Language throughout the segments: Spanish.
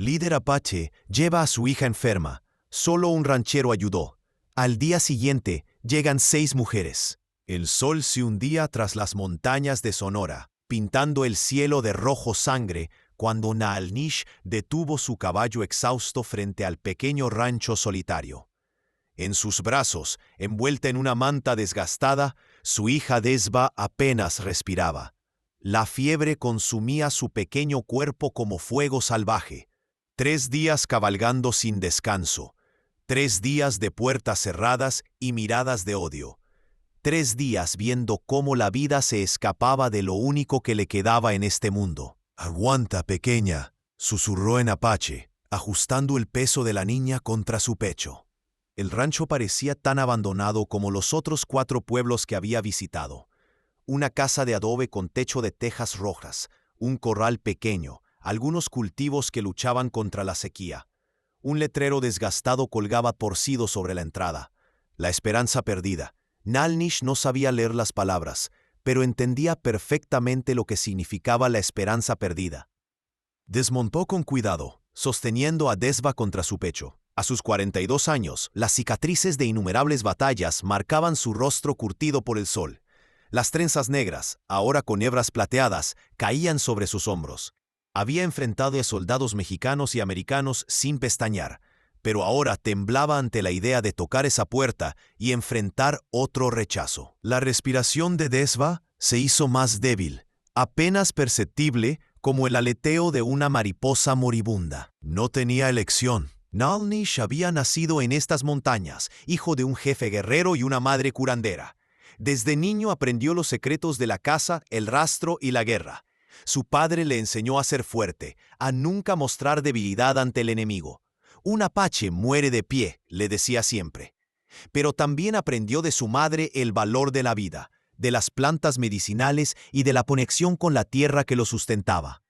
Líder Apache lleva a su hija enferma. Solo un ranchero ayudó. Al día siguiente, llegan 6 mujeres. El sol se hundía tras las montañas de Sonora, pintando el cielo de rojo sangre, cuando Naalnish detuvo su caballo exhausto frente al pequeño rancho solitario. En sus brazos, envuelta en una manta desgastada, su hija Desba apenas respiraba. La fiebre consumía su pequeño cuerpo como fuego salvaje. 3 días cabalgando sin descanso. 3 días de puertas cerradas y miradas de odio. 3 días viendo cómo la vida se escapaba de lo único que le quedaba en este mundo. «Aguanta, pequeña», susurró en apache, ajustando el peso de la niña contra su pecho. El rancho parecía tan abandonado como los otros 4 pueblos que había visitado. Una casa de adobe con techo de tejas rojas, un corral pequeño, algunos cultivos que luchaban contra la sequía. Un letrero desgastado colgaba torcido sobre la entrada. La esperanza perdida. Naalnish no sabía leer las palabras, pero entendía perfectamente lo que significaba la esperanza perdida. Desmontó con cuidado, sosteniendo a Desba contra su pecho. A sus 42 años, las cicatrices de innumerables batallas marcaban su rostro curtido por el sol. Las trenzas negras, ahora con hebras plateadas, caían sobre sus hombros. Había enfrentado a soldados mexicanos y americanos sin pestañear, pero ahora temblaba ante la idea de tocar esa puerta y enfrentar otro rechazo. La respiración de Desba se hizo más débil, apenas perceptible como el aleteo de una mariposa moribunda. No tenía elección. Naalnish había nacido en estas montañas, hijo de un jefe guerrero y una madre curandera. Desde niño aprendió los secretos de la caza, el rastro y la guerra. Su padre le enseñó a ser fuerte, a nunca mostrar debilidad ante el enemigo. Un apache muere de pie, le decía siempre. Pero también aprendió de su madre el valor de la vida, de las plantas medicinales y de la conexión con la tierra que lo sustentaba.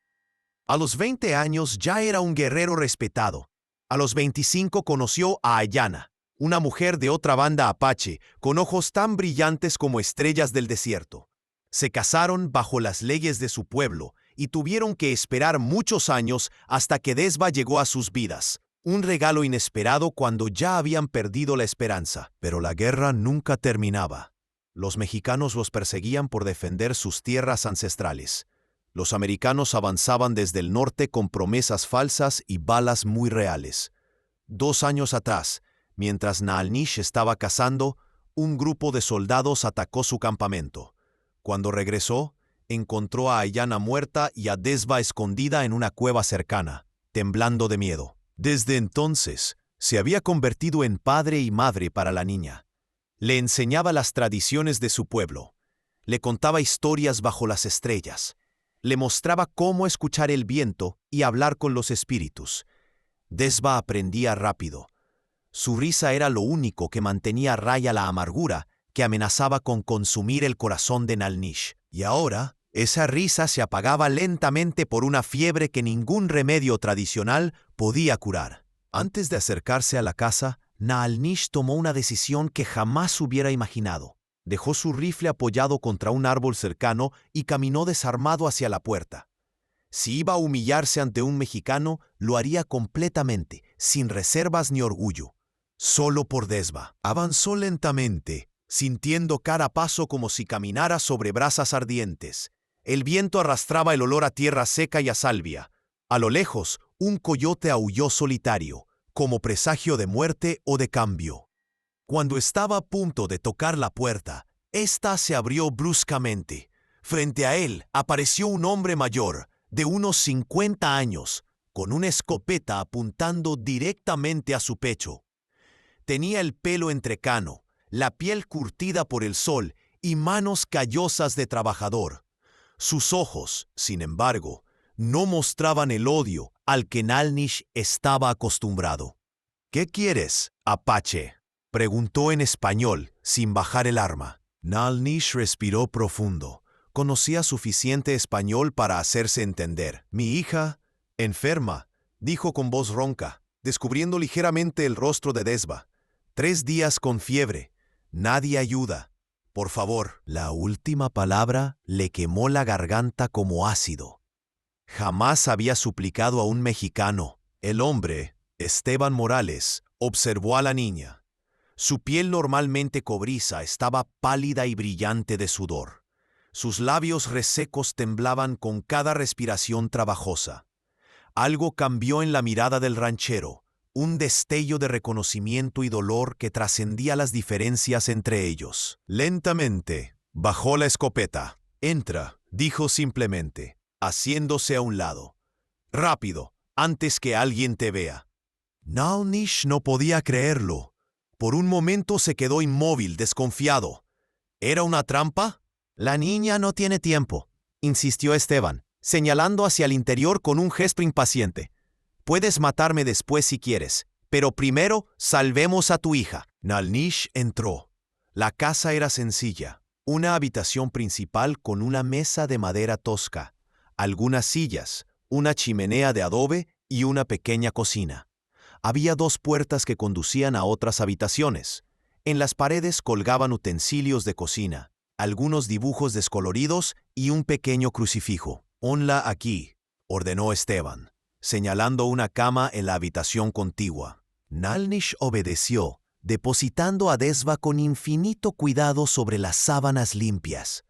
A los 20 años ya era un guerrero respetado. A los 25 conoció a Ayana, una mujer de otra banda apache, con ojos tan brillantes como estrellas del desierto. Se casaron bajo las leyes de su pueblo y tuvieron que esperar muchos años hasta que Desba llegó a sus vidas. Un regalo inesperado cuando ya habían perdido la esperanza. Pero la guerra nunca terminaba. Los mexicanos los perseguían por defender sus tierras ancestrales. Los americanos avanzaban desde el norte con promesas falsas y balas muy reales. 2 años atrás, mientras Naalnish estaba cazando, un grupo de soldados atacó su campamento. Cuando regresó, encontró a Ayana muerta y a Desba escondida en una cueva cercana, temblando de miedo. Desde entonces, se había convertido en padre y madre para la niña. Le enseñaba las tradiciones de su pueblo. Le contaba historias bajo las estrellas. Le mostraba cómo escuchar el viento y hablar con los espíritus. Desba aprendía rápido. Su risa era lo único que mantenía a raya la amargura que amenazaba con consumir el corazón de Naalnish. Y ahora, esa risa se apagaba lentamente por una fiebre que ningún remedio tradicional podía curar. Antes de acercarse a la casa, Naalnish tomó una decisión que jamás hubiera imaginado. Dejó su rifle apoyado contra un árbol cercano y caminó desarmado hacia la puerta. Si iba a humillarse ante un mexicano, lo haría completamente, sin reservas ni orgullo. Solo por Desba. Avanzó lentamente, sintiendo cada paso como si caminara sobre brasas ardientes. El viento arrastraba el olor a tierra seca y a salvia. A lo lejos, un coyote aulló solitario, como presagio de muerte o de cambio. Cuando estaba a punto de tocar la puerta, ésta se abrió bruscamente. Frente a él apareció un hombre mayor, de unos 50 años, con una escopeta apuntando directamente a su pecho. Tenía el pelo entrecano, la piel curtida por el sol y manos callosas de trabajador. Sus ojos, sin embargo, no mostraban el odio al que Naalnish estaba acostumbrado. «¿Qué quieres, apache?», preguntó en español, sin bajar el arma. Naalnish respiró profundo. Conocía suficiente español para hacerse entender. «Mi hija, enferma», dijo con voz ronca, descubriendo ligeramente el rostro de Desba. 3 días con fiebre. Nadie ayuda. Por favor». La última palabra le quemó la garganta como ácido. Jamás había suplicado a un mexicano, El hombre, Esteban Morales, observó a la niña. Su piel normalmente cobriza estaba pálida y brillante de sudor. Sus labios resecos temblaban con cada respiración trabajosa. Algo cambió en la mirada del ranchero, un destello de reconocimiento y dolor que trascendía las diferencias entre ellos. Lentamente, bajó la escopeta. «Entra», dijo simplemente, haciéndose a un lado. «Rápido, antes que alguien te vea». Nalnish no podía creerlo. Por un momento se quedó inmóvil, desconfiado. ¿Era una trampa? «La niña no tiene tiempo», insistió Esteban, señalando hacia el interior con un gesto impaciente. «Puedes matarme después si quieres, pero primero salvemos a tu hija». Nalnish entró. La casa era sencilla, una habitación principal con una mesa de madera tosca, algunas sillas, una chimenea de adobe y una pequeña cocina. Había dos puertas que conducían a otras habitaciones. En las paredes colgaban utensilios de cocina, algunos dibujos descoloridos y un pequeño crucifijo. «Ponla aquí», ordenó Esteban, señalando una cama en la habitación contigua. Nalnish obedeció, depositando a Desva con infinito cuidado sobre las sábanas limpias.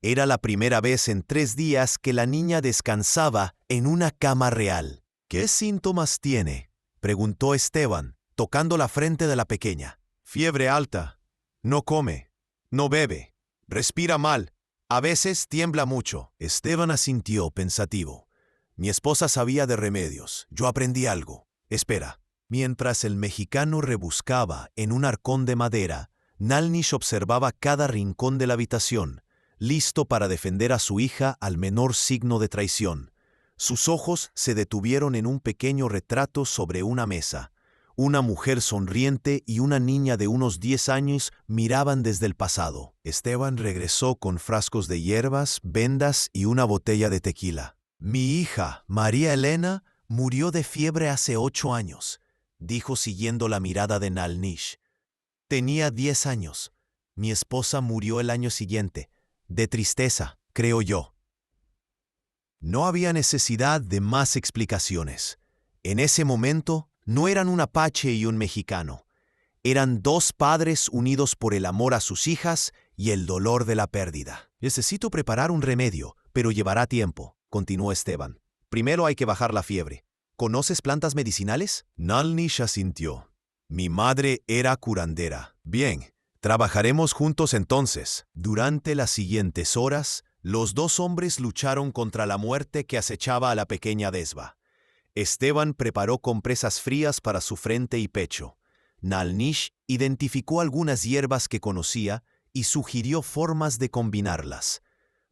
Era la primera vez en 3 días que la niña descansaba en una cama real. «¿Qué síntomas tiene?», preguntó Esteban, tocando la frente de la pequeña. «Fiebre alta. No come. No bebe. Respira mal. A veces tiembla mucho». Esteban asintió pensativo. «Mi esposa sabía de remedios. Yo aprendí algo. Espera». Mientras el mexicano rebuscaba en un arcón de madera, Nalnish observaba cada rincón de la habitación, listo para defender a su hija al menor signo de traición. Sus ojos se detuvieron en un pequeño retrato sobre una mesa. Una mujer sonriente y una niña de unos 10 años miraban desde el pasado. Esteban regresó con frascos de hierbas, vendas y una botella de tequila. «Mi hija, María Elena, murió de fiebre hace 8 años», dijo siguiendo la mirada de Nalnish. «Tenía 10 años. Mi esposa murió el año siguiente. De tristeza, creo yo». No había necesidad de más explicaciones. En ese momento, no eran un apache y un mexicano. Eran 2 padres unidos por el amor a sus hijas y el dolor de la pérdida. «Necesito preparar un remedio, pero llevará tiempo», continuó Esteban. «Primero hay que bajar la fiebre. ¿Conoces plantas medicinales?» Nalnish asintió. «Mi madre era curandera». «Bien, trabajaremos juntos entonces». Durante las siguientes horas, los 2 hombres lucharon contra la muerte que acechaba a la pequeña Desva. Esteban preparó compresas frías para su frente y pecho. Nalnish identificó algunas hierbas que conocía y sugirió formas de combinarlas.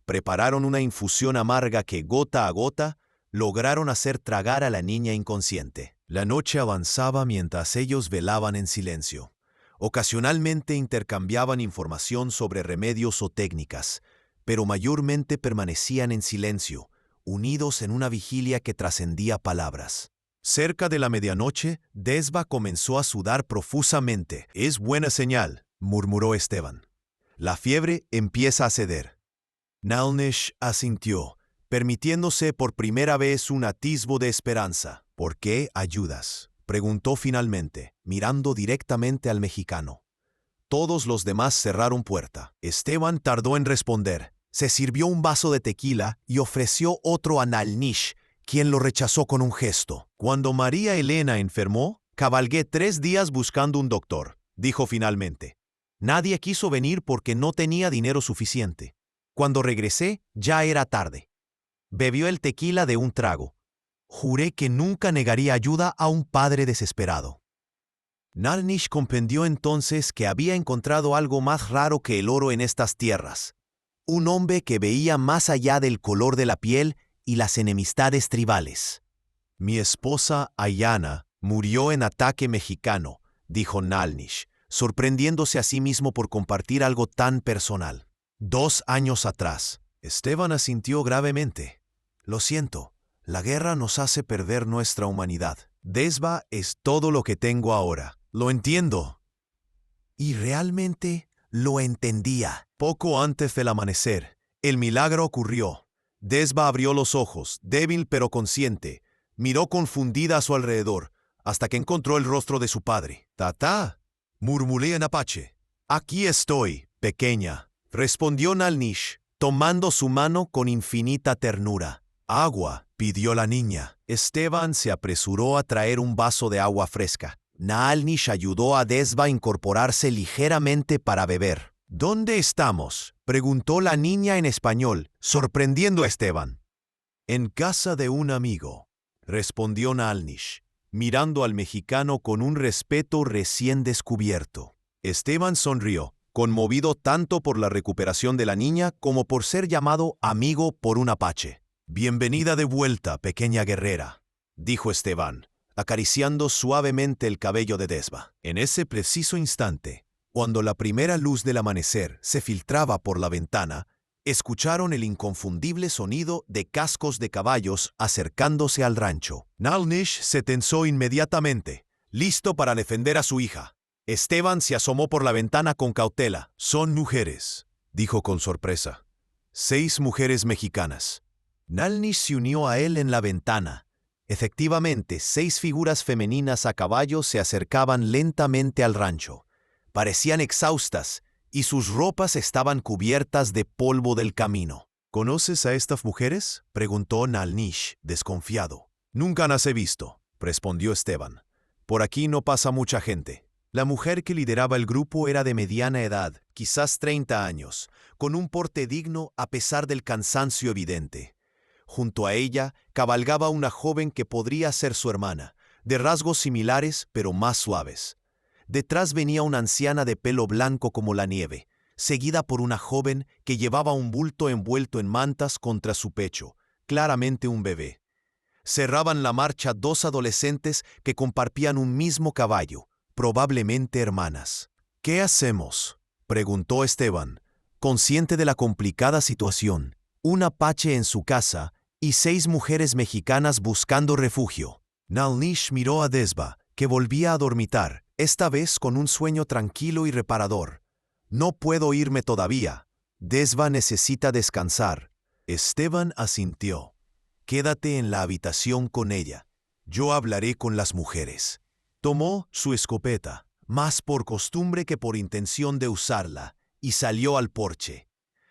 Prepararon una infusión amarga que, gota a gota, lograron hacer tragar a la niña inconsciente. La noche avanzaba mientras ellos velaban en silencio. Ocasionalmente intercambiaban información sobre remedios o técnicas, pero mayormente permanecían en silencio, unidos en una vigilia que trascendía palabras. Cerca de la medianoche, Desva comenzó a sudar profusamente. «Es buena señal», murmuró Esteban. «La fiebre empieza a ceder». Nalnish asintió, permitiéndose por primera vez un atisbo de esperanza. «¿Por qué ayudas?», preguntó finalmente, mirando directamente al mexicano. Todos los demás cerraron puerta. Esteban tardó en responder. Se sirvió un vaso de tequila y ofreció otro a Nalnish, quien lo rechazó con un gesto. «Cuando María Elena enfermó, cabalgué 3 días buscando un doctor», dijo finalmente. «Nadie quiso venir porque no tenía dinero suficiente. Cuando regresé, ya era tarde». Bebió el tequila de un trago. «Juré que nunca negaría ayuda a un padre desesperado». Nalnish comprendió entonces que había encontrado algo más raro que el oro en estas tierras. Un hombre que veía más allá del color de la piel y las enemistades tribales. «Mi esposa, Ayana, murió en ataque mexicano», dijo Nalnish, sorprendiéndose a sí mismo por compartir algo tan personal. «2 años atrás». Esteban asintió gravemente. «Lo siento, la guerra nos hace perder nuestra humanidad. Desva es todo lo que tengo ahora. Lo entiendo». Y realmente lo entendía. Poco antes del amanecer, el milagro ocurrió. Desva abrió los ojos, débil pero consciente. Miró confundida a su alrededor, hasta que encontró el rostro de su padre. «Tata», murmuré en apache. «Aquí estoy, pequeña», respondió Nalnish, tomando su mano con infinita ternura. «Agua», pidió la niña. Esteban se apresuró a traer un vaso de agua fresca. Nalnish ayudó a Desva a incorporarse ligeramente para beber. «¿Dónde estamos?», preguntó la niña en español, sorprendiendo a Esteban. «En casa de un amigo», respondió Nalnish, mirando al mexicano con un respeto recién descubierto. Esteban sonrió, conmovido tanto por la recuperación de la niña como por ser llamado amigo por un apache. «Bienvenida de vuelta, pequeña guerrera», dijo Esteban, acariciando suavemente el cabello de Desva. En ese preciso instante, cuando la primera luz del amanecer se filtraba por la ventana, escucharon el inconfundible sonido de cascos de caballos acercándose al rancho. Nalnish se tensó inmediatamente, listo para defender a su hija. Esteban se asomó por la ventana con cautela. «Son mujeres», dijo con sorpresa. «6 mujeres mexicanas». Nalnish se unió a él en la ventana. Efectivamente, 6 figuras femeninas a caballo se acercaban lentamente al rancho. Parecían exhaustas, y sus ropas estaban cubiertas de polvo del camino. «¿Conoces a estas mujeres?», preguntó Nalnish, desconfiado. «Nunca las he visto», respondió Esteban. «Por aquí no pasa mucha gente». La mujer que lideraba el grupo era de mediana edad, quizás 30 años, con un porte digno a pesar del cansancio evidente. Junto a ella cabalgaba una joven que podría ser su hermana, de rasgos similares pero más suaves. Detrás venía una anciana de pelo blanco como la nieve, seguida por una joven que llevaba un bulto envuelto en mantas contra su pecho, claramente un bebé. Cerraban la marcha 2 adolescentes que compartían un mismo caballo, probablemente hermanas. «¿Qué hacemos?», preguntó Esteban, consciente de la complicada situación. Un apache en su casa y 6 mujeres mexicanas buscando refugio. Nalnish miró a Desva, que volvía a dormitar, esta vez con un sueño tranquilo y reparador. «No puedo irme todavía. Desva necesita descansar». Esteban asintió. «Quédate en la habitación con ella. Yo hablaré con las mujeres». Tomó su escopeta, más por costumbre que por intención de usarla, y salió al porche.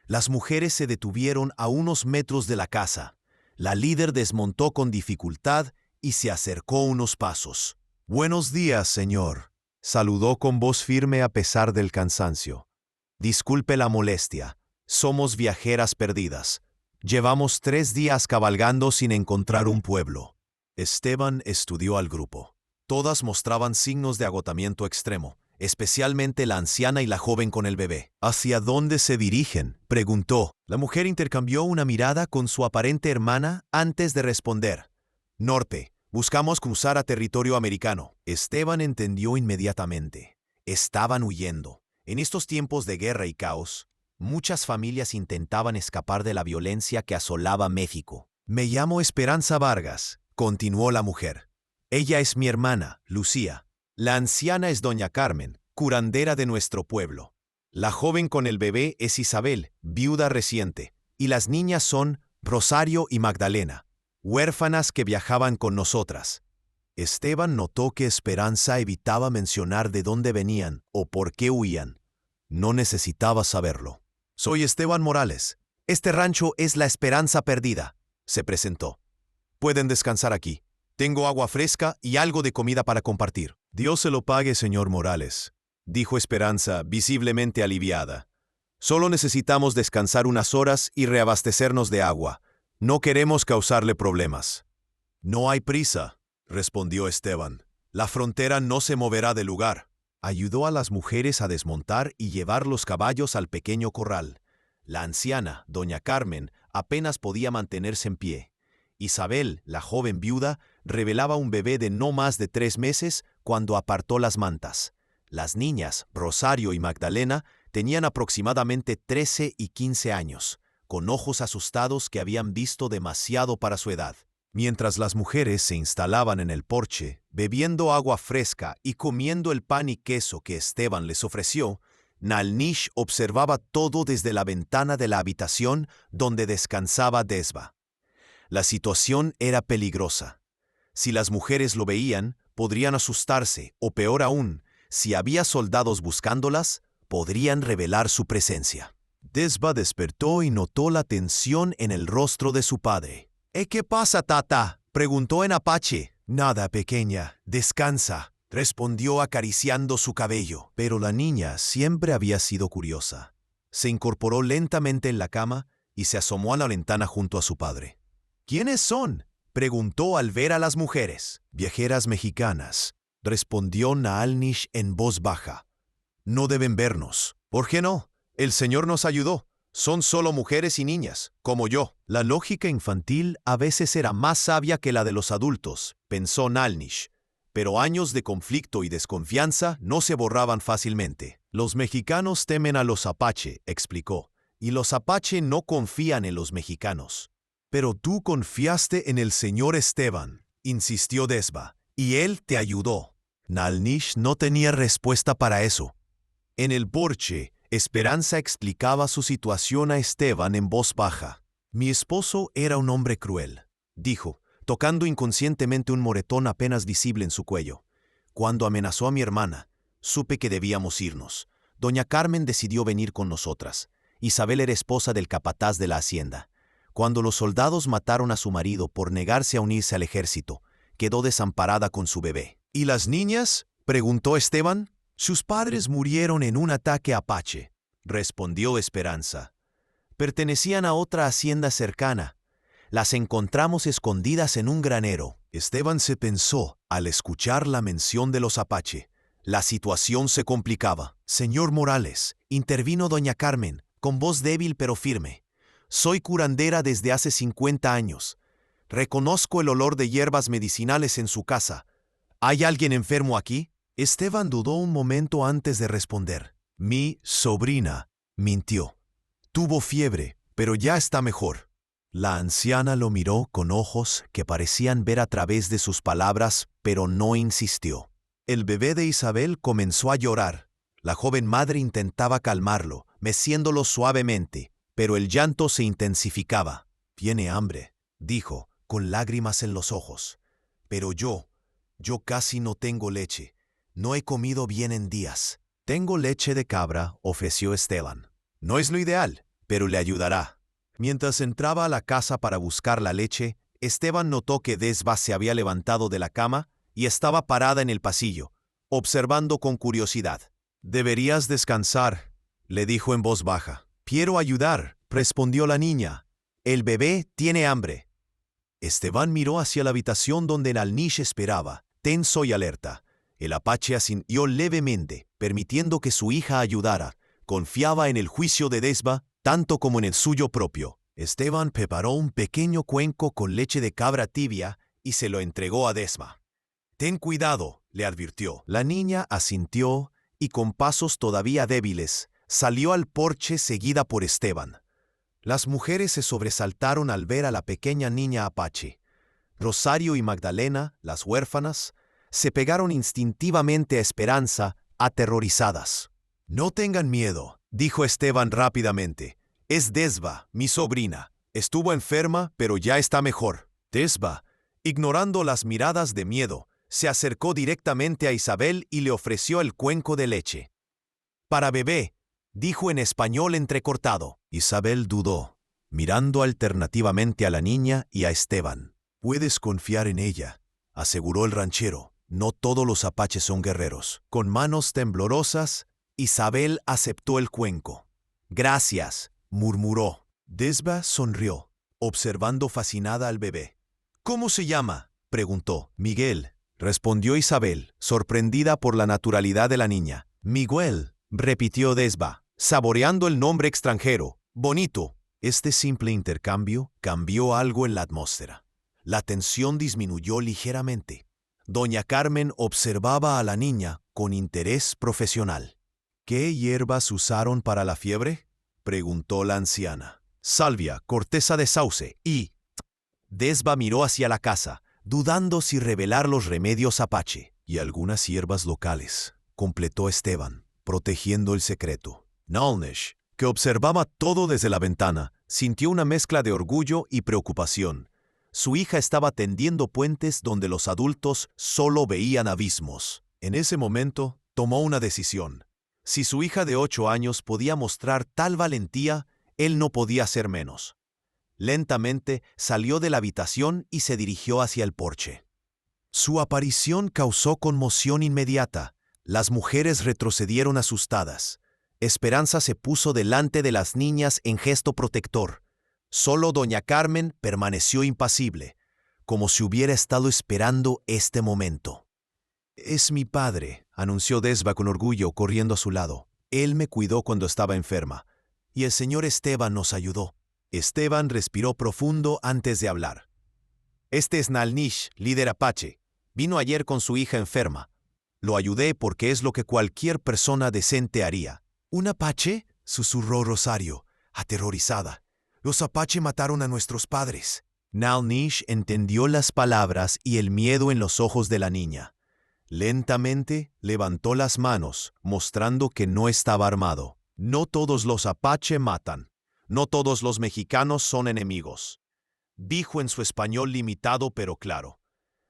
Las mujeres se detuvieron a unos metros de la casa. La líder desmontó con dificultad y se acercó unos pasos. «Buenos días, señor», saludó con voz firme a pesar del cansancio. «Disculpe la molestia. Somos viajeras perdidas. Llevamos 3 días cabalgando sin encontrar un pueblo». Esteban estudió al grupo. Todas mostraban signos de agotamiento extremo, especialmente la anciana y la joven con el bebé. «¿Hacia dónde se dirigen?», preguntó. La mujer intercambió una mirada con su aparente hermana antes de responder. «Norte. Buscamos cruzar a territorio americano». Esteban entendió inmediatamente. Estaban huyendo. En estos tiempos de guerra y caos, muchas familias intentaban escapar de la violencia que asolaba México. «Me llamo Esperanza Vargas», continuó la mujer. «Ella es mi hermana, Lucía. La anciana es doña Carmen, curandera de nuestro pueblo. La joven con el bebé es Isabel, viuda reciente, y las niñas son Rosario y Magdalena, huérfanas que viajaban con nosotras». Esteban notó que Esperanza evitaba mencionar de dónde venían o por qué huían. No necesitaba saberlo. «Soy Esteban Morales. Este rancho es la Esperanza Perdida», se presentó. «Pueden descansar aquí. Tengo agua fresca y algo de comida para compartir». «Dios se lo pague, señor Morales», dijo Esperanza, visiblemente aliviada. «Solo necesitamos descansar unas horas y reabastecernos de agua. No queremos causarle problemas». «No hay prisa», respondió Esteban. «La frontera no se moverá del lugar». Ayudó a las mujeres a desmontar y llevar los caballos al pequeño corral. La anciana, doña Carmen, apenas podía mantenerse en pie. Isabel, la joven viuda, revelaba un bebé de no más de 3 meses cuando apartó las mantas. Las niñas, Rosario y Magdalena, tenían aproximadamente 13 y 15 años, con ojos asustados que habían visto demasiado para su edad. Mientras las mujeres se instalaban en el porche, bebiendo agua fresca y comiendo el pan y queso que Esteban les ofreció, Nalnish observaba todo desde la ventana de la habitación donde descansaba Desva. La situación era peligrosa. Si las mujeres lo veían, podrían asustarse, o peor aún, si había soldados buscándolas, podrían revelar su presencia. Desba despertó y notó la tensión en el rostro de su padre. ¿Qué pasa, tata?, preguntó en apache. Nada, pequeña, descansa, respondió acariciando su cabello. Pero la niña siempre había sido curiosa. Se incorporó lentamente en la cama y se asomó a la ventana junto a su padre. ¿Quiénes son?, preguntó al ver a las mujeres. Viajeras mexicanas, respondió Naalnish en voz baja. No deben vernos. ¿Por qué no? El Señor nos ayudó. Son solo mujeres y niñas, como yo. La lógica infantil a veces era más sabia que la de los adultos, pensó Naalnish. Pero años de conflicto y desconfianza no se borraban fácilmente. Los mexicanos temen a los apache, explicó, y los apache no confían en los mexicanos. Pero tú confiaste en el señor Esteban, insistió Desba, y él te ayudó. Naalnish no tenía respuesta para eso. En el porche, Esperanza explicaba su situación a Esteban en voz baja. Mi esposo era un hombre cruel, dijo, tocando inconscientemente un moretón apenas visible en su cuello. Cuando amenazó a mi hermana, supe que debíamos irnos. Doña Carmen decidió venir con nosotras. Isabel era esposa del capataz de la hacienda. Cuando los soldados mataron a su marido por negarse a unirse al ejército, quedó desamparada con su bebé. ¿Y las niñas?, preguntó Esteban. Sus padres murieron en un ataque apache, respondió Esperanza. Pertenecían a otra hacienda cercana. Las encontramos escondidas en un granero. Esteban se pensó al escuchar la mención de los apache. La situación se complicaba. Señor Morales, intervino doña Carmen, con voz débil pero firme. Soy curandera desde hace 50 años. Reconozco el olor de hierbas medicinales en su casa. ¿Hay alguien enfermo aquí? Esteban dudó un momento antes de responder. Mi sobrina, mintió. Tuvo fiebre, pero ya está mejor. La anciana lo miró con ojos que parecían ver a través de sus palabras, pero no insistió. El bebé de Isabel comenzó a llorar. La joven madre intentaba calmarlo, meciéndolo suavemente, pero el llanto se intensificaba. Tiene hambre, dijo, con lágrimas en los ojos. Pero yo casi no tengo leche. No he comido bien en días. Tengo leche de cabra, ofreció Esteban. No es lo ideal, pero le ayudará. Mientras entraba a la casa para buscar la leche, Esteban notó que Desba se había levantado de la cama y estaba parada en el pasillo, observando con curiosidad. Deberías descansar, le dijo en voz baja. Quiero ayudar, respondió la niña. El bebé tiene hambre. Esteban miró hacia la habitación donde Naalnish esperaba, tenso y alerta. El apache asintió levemente, permitiendo que su hija ayudara. Confiaba en el juicio de Desba, tanto como en el suyo propio. Esteban preparó un pequeño cuenco con leche de cabra tibia y se lo entregó a Desba. Ten cuidado, le advirtió. La niña asintió y con pasos todavía débiles, salió al porche seguida por Esteban. Las mujeres se sobresaltaron al ver a la pequeña niña apache. Rosario y Magdalena, las huérfanas, se pegaron instintivamente a Esperanza, aterrorizadas. No tengan miedo, dijo Esteban rápidamente. Es Desba, mi sobrina. Estuvo enferma, pero ya está mejor. Desba, ignorando las miradas de miedo, se acercó directamente a Isabel y le ofreció el cuenco de leche. Para bebé, dijo en español entrecortado. Isabel dudó, mirando alternativamente a la niña y a Esteban. Puedes confiar en ella, aseguró el ranchero. No todos los apaches son guerreros. Con manos temblorosas, Isabel aceptó el cuenco. Gracias, murmuró. Desba sonrió, observando fascinada al bebé. ¿Cómo se llama?, preguntó. Miguel, respondió Isabel, sorprendida por la naturalidad de la niña. Miguel, repitió Desba, saboreando el nombre extranjero. Bonito. Este simple intercambio cambió algo en la atmósfera. La tensión disminuyó ligeramente. Doña Carmen observaba a la niña con interés profesional. ¿Qué hierbas usaron para la fiebre?, preguntó la anciana. Salvia, corteza de sauce y... Desba miró hacia la casa, dudando si revelar los remedios apache. Y algunas hierbas locales, completó Esteban, protegiendo el secreto. Naalnish, que observaba todo desde la ventana, sintió una mezcla de orgullo y preocupación. Su hija estaba tendiendo puentes donde los adultos solo veían abismos. En ese momento, tomó una decisión. Si su hija de 8 años podía mostrar tal valentía, él no podía hacer menos. Lentamente salió de la habitación y se dirigió hacia el porche. Su aparición causó conmoción inmediata. Las mujeres retrocedieron asustadas. Esperanza se puso delante de las niñas en gesto protector. Solo doña Carmen permaneció impasible, como si hubiera estado esperando este momento. «Es mi padre», anunció Desva con orgullo, corriendo a su lado. «Él me cuidó cuando estaba enferma, y el señor Esteban nos ayudó». Esteban respiró profundo antes de hablar. «Este es Nalnish, líder apache. Vino ayer con su hija enferma. Lo ayudé porque es lo que cualquier persona decente haría». «¿Un apache?», susurró Rosario, aterrorizada. «Los apache mataron a nuestros padres». Nalnish entendió las palabras y el miedo en los ojos de la niña. Lentamente levantó las manos, mostrando que no estaba armado. «No todos los apache matan. No todos los mexicanos son enemigos», dijo en su español limitado pero claro.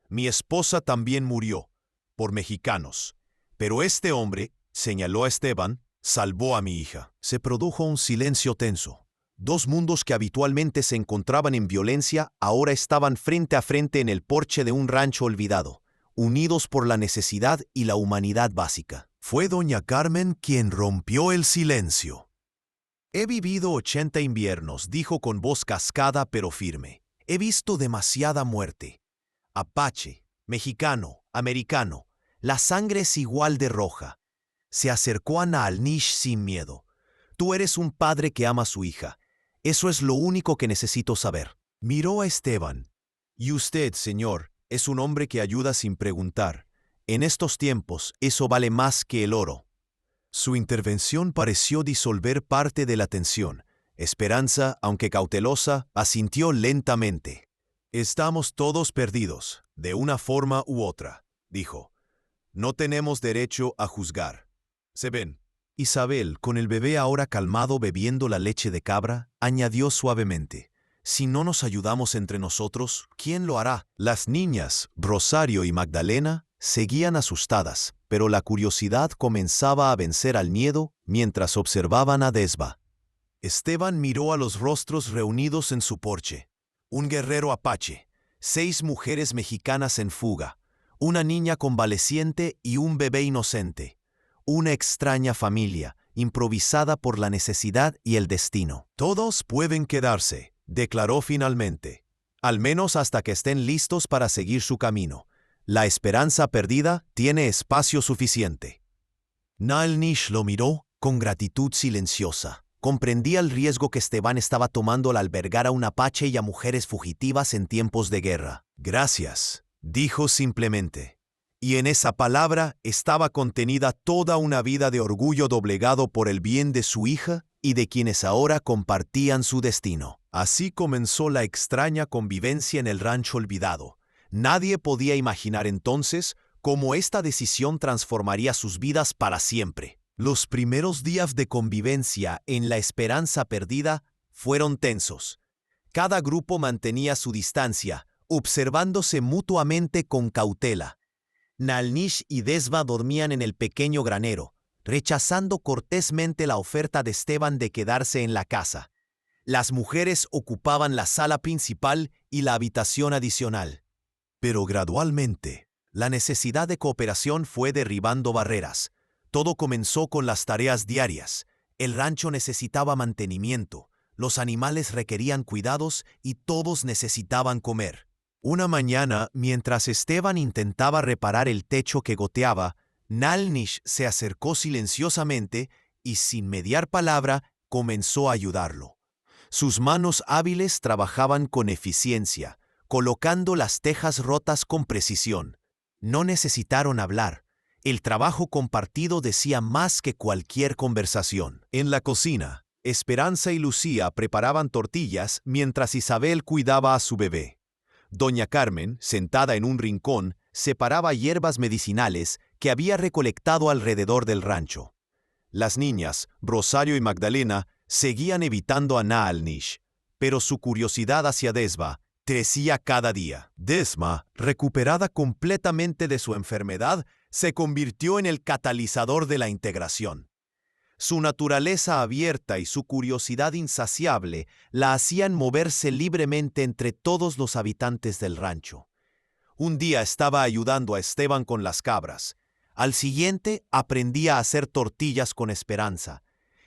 «Mi esposa también murió, por mexicanos. Pero este hombre», señaló a Esteban, «salvó a mi hija». Se produjo un silencio tenso. Dos mundos que habitualmente se encontraban en violencia ahora estaban frente a frente en el porche de un rancho olvidado, unidos por la necesidad y la humanidad básica. Fue doña Carmen quien rompió el silencio. «He vivido 80 inviernos», dijo con voz cascada pero firme. «He visto demasiada muerte. Apache, mexicano, americano, la sangre es igual de roja». Se acercó a Nalnish sin miedo. «Tú eres un padre que ama a su hija. Eso es lo único que necesito saber». Miró a Esteban. «Y usted, señor, es un hombre que ayuda sin preguntar. En estos tiempos, eso vale más que el oro». Su intervención pareció disolver parte de la tensión. Esperanza, aunque cautelosa, asintió lentamente. «Estamos todos perdidos, de una forma u otra», dijo. «No tenemos derecho a juzgar. ¿Se ven?» Isabel, con el bebé ahora calmado bebiendo la leche de cabra, añadió suavemente. «Si no nos ayudamos entre nosotros, ¿quién lo hará?» Las niñas, Rosario y Magdalena, seguían asustadas, pero la curiosidad comenzaba a vencer al miedo mientras observaban a Desva. Esteban miró a los rostros reunidos en su porche. Un guerrero apache, 6 mujeres mexicanas en fuga, una niña convaleciente y un bebé inocente. Una extraña familia, improvisada por la necesidad y el destino. «Todos pueden quedarse», declaró finalmente, «al menos hasta que estén listos para seguir su camino. La esperanza perdida tiene espacio suficiente». Nalnish lo miró con gratitud silenciosa. Comprendía el riesgo que Esteban estaba tomando al albergar a un apache y a mujeres fugitivas en tiempos de guerra. «Gracias», dijo simplemente. Y en esa palabra estaba contenida toda una vida de orgullo doblegado por el bien de su hija y de quienes ahora compartían su destino. Así comenzó la extraña convivencia en el rancho olvidado. Nadie podía imaginar entonces cómo esta decisión transformaría sus vidas para siempre. Los primeros días de convivencia en la esperanza perdida fueron tensos. Cada grupo mantenía su distancia, observándose mutuamente con cautela. Nalnish y Desva dormían en el pequeño granero, rechazando cortésmente la oferta de Esteban de quedarse en la casa. Las mujeres ocupaban la sala principal y la habitación adicional. Pero gradualmente, la necesidad de cooperación fue derribando barreras. Todo comenzó con las tareas diarias. El rancho necesitaba mantenimiento, los animales requerían cuidados y todos necesitaban comer. Una mañana, mientras Esteban intentaba reparar el techo que goteaba, Nalnish se acercó silenciosamente y, sin mediar palabra, comenzó a ayudarlo. Sus manos hábiles trabajaban con eficiencia, colocando las tejas rotas con precisión. No necesitaron hablar. El trabajo compartido decía más que cualquier conversación. En la cocina, Esperanza y Lucía preparaban tortillas mientras Isabel cuidaba a su bebé. Doña Carmen, sentada en un rincón, separaba hierbas medicinales que había recolectado alrededor del rancho. Las niñas, Rosario y Magdalena, seguían evitando a Nalnish, pero su curiosidad hacia Desva crecía cada día. Desba, recuperada completamente de su enfermedad, se convirtió en el catalizador de la integración. Su naturaleza abierta y su curiosidad insaciable la hacían moverse libremente entre todos los habitantes del rancho. Un día estaba ayudando a Esteban con las cabras. Al siguiente aprendía a hacer tortillas con Esperanza.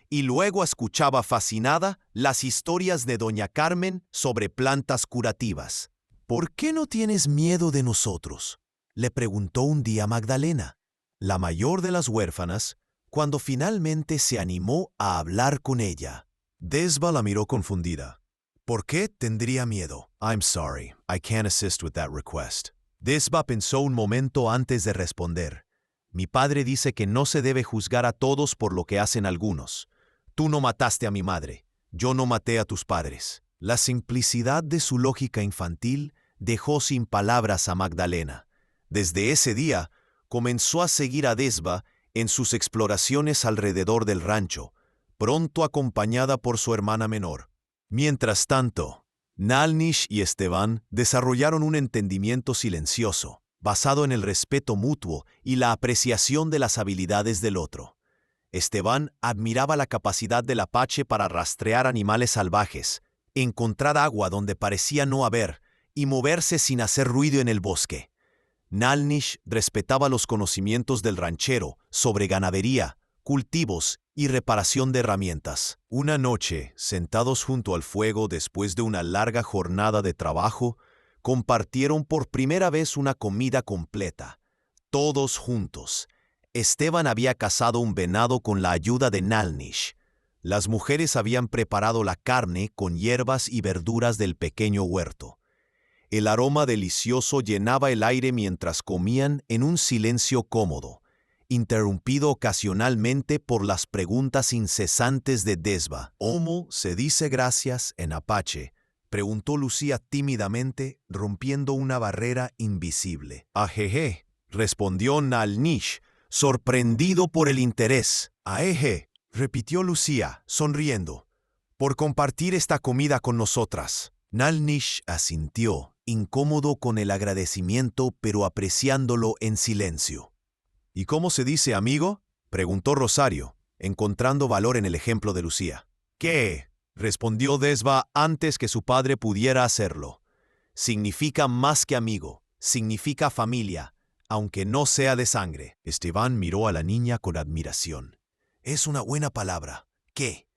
Y luego escuchaba fascinada las historias de doña Carmen sobre plantas curativas. ¿Por qué no tienes miedo de nosotros?, le preguntó un día Magdalena, la mayor de las huérfanas, cuando finalmente se animó a hablar con ella. Desba la miró confundida. ¿Por qué tendría miedo? I'm sorry, I can't assist with that request. Desba pensó un momento antes de responder. Mi padre dice que no se debe juzgar a todos por lo que hacen algunos. Tú no mataste a mi madre, yo no maté a tus padres. La simplicidad de su lógica infantil dejó sin palabras a Magdalena. Desde ese día, comenzó a seguir a Desba en sus exploraciones alrededor del rancho, pronto acompañada por su hermana menor. Mientras tanto, Nalnish y Esteban desarrollaron un entendimiento silencioso, basado en el respeto mutuo y la apreciación de las habilidades del otro. Esteban admiraba la capacidad del apache para rastrear animales salvajes, encontrar agua donde parecía no haber y moverse sin hacer ruido en el bosque. Nalnish respetaba los conocimientos del ranchero sobre ganadería, cultivos y reparación de herramientas. Una noche, sentados junto al fuego después de una larga jornada de trabajo, compartieron por primera vez una comida completa, todos juntos. Esteban había cazado un venado con la ayuda de Nalnish. Las mujeres habían preparado la carne con hierbas y verduras del pequeño huerto. El aroma delicioso llenaba el aire mientras comían en un silencio cómodo, interrumpido ocasionalmente por las preguntas incesantes de Desba. ¿Cómo se dice gracias en apache?, preguntó Lucía tímidamente, rompiendo una barrera invisible. Ajeje, respondió Nalnish, sorprendido por el interés. Aeje, repitió Lucía, sonriendo, por compartir esta comida con nosotras. Nalnish asintió, incómodo con el agradecimiento, pero apreciándolo en silencio. ¿Y cómo se dice amigo?, preguntó Rosario, encontrando valor en el ejemplo de Lucía. ¿Qué?, respondió Desba antes que su padre pudiera hacerlo. Significa más que amigo, significa familia, aunque no sea de sangre. Esteban miró a la niña con admiración. Es una buena palabra. ¿Qué?,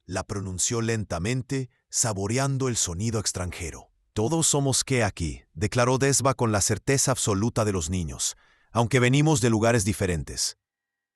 la pronunció lentamente, saboreando el sonido extranjero. Todos somos qué aquí, declaró Desba con la certeza absoluta de los niños, aunque venimos de lugares diferentes.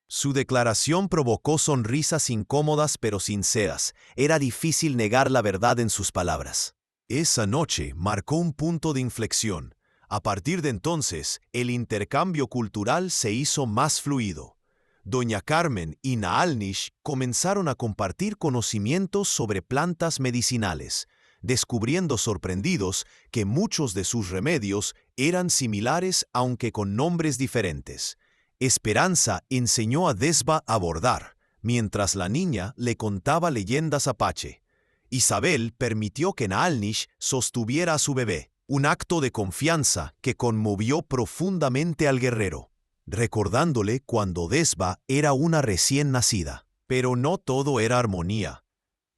Su declaración provocó sonrisas incómodas pero sinceras. Era difícil negar la verdad en sus palabras. Esa noche marcó un punto de inflexión. A partir de entonces, el intercambio cultural se hizo más fluido. Doña Carmen y Nalnish comenzaron a compartir conocimientos sobre plantas medicinales, descubriendo sorprendidos que muchos de sus remedios eran similares aunque con nombres diferentes. Esperanza enseñó a Desba a bordar, mientras la niña le contaba leyendas apache. Isabel permitió que Nalnish sostuviera a su bebé, un acto de confianza que conmovió profundamente al guerrero, recordándole cuando Desba era una recién nacida. Pero no todo era armonía.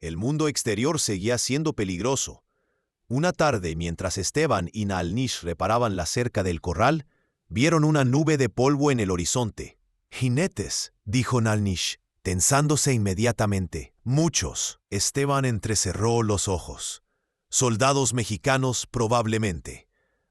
El mundo exterior seguía siendo peligroso. Una tarde, mientras Esteban y Nalnish reparaban la cerca del corral, vieron una nube de polvo en el horizonte. «Jinetes», dijo Nalnish, tensándose inmediatamente. «Muchos». Esteban entrecerró los ojos. «Soldados mexicanos probablemente.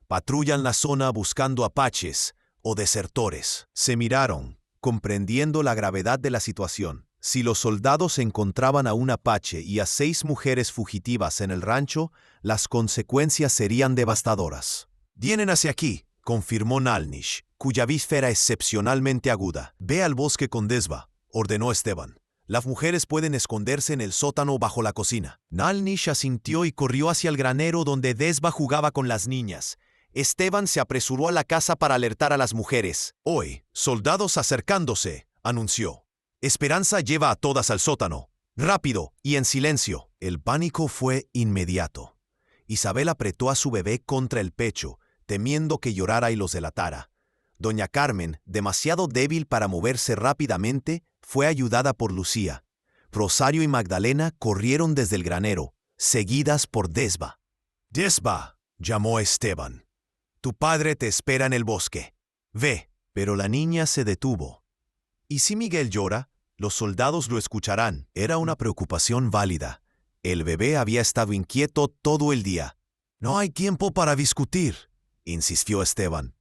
Patrullan la zona buscando apaches o desertores». Se miraron, comprendiendo la gravedad de la situación. Si los soldados encontraban a un apache y a 6 mujeres fugitivas en el rancho, las consecuencias serían devastadoras. «Vienen hacia aquí», confirmó Nalnish, cuya voz era excepcionalmente aguda. «Ve al bosque con Desba», ordenó Esteban. «Las mujeres pueden esconderse en el sótano bajo la cocina». Nalnish asintió y corrió hacia el granero donde Desba jugaba con las niñas. Esteban se apresuró a la casa para alertar a las mujeres. «Hoy, soldados acercándose», anunció. «Esperanza lleva a todas al sótano. Rápido y en silencio». El pánico fue inmediato. Isabel apretó a su bebé contra el pecho, temiendo que llorara y los delatara. Doña Carmen, demasiado débil para moverse rápidamente, fue ayudada por Lucía. Rosario y Magdalena corrieron desde el granero, seguidas por Desba. «Desba», llamó Esteban, «tu padre te espera en el bosque. Ve». Pero la niña se detuvo. «¿Y si Miguel llora? Los soldados lo escucharán». Era una preocupación válida. El bebé había estado inquieto todo el día. «No hay tiempo para discutir», insistió Esteban.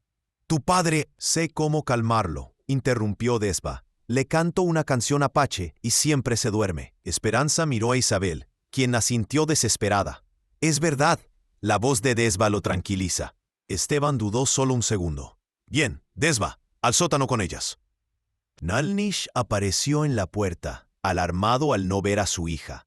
«Tu padre...» «Sé cómo calmarlo», interrumpió Desba. «Le canto una canción apache y siempre se duerme». Esperanza miró a Isabel, quien asintió desesperada. «Es verdad». La voz de Desba lo tranquiliza. Esteban dudó solo un segundo. «Bien, Desba, al sótano con ellas». Nalnish apareció en la puerta, alarmado al no ver a su hija.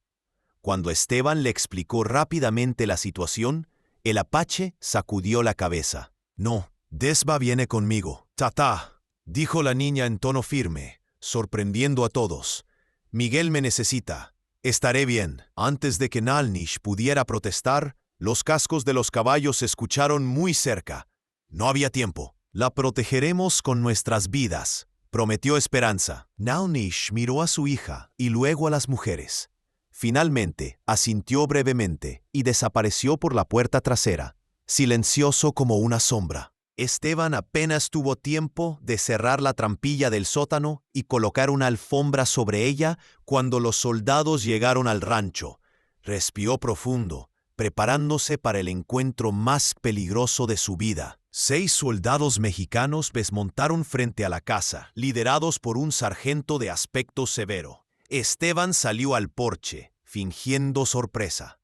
Cuando Esteban le explicó rápidamente la situación, el apache sacudió la cabeza. «No, Desba viene conmigo». «Tata», dijo la niña en tono firme, sorprendiendo a todos. «Miguel me necesita. Estaré bien». Antes de que Nalnish pudiera protestar, los cascos de los caballos se escucharon muy cerca. No había tiempo. «La protegeremos con nuestras vidas», prometió Esperanza. Nalnish miró a su hija y luego a las mujeres. Finalmente, asintió brevemente y desapareció por la puerta trasera, silencioso como una sombra. Esteban apenas tuvo tiempo de cerrar la trampilla del sótano y colocar una alfombra sobre ella cuando los soldados llegaron al rancho. Respiró profundo, preparándose para el encuentro más peligroso de su vida. 6 soldados mexicanos desmontaron frente a la casa, liderados por un sargento de aspecto severo. Esteban salió al porche, fingiendo sorpresa.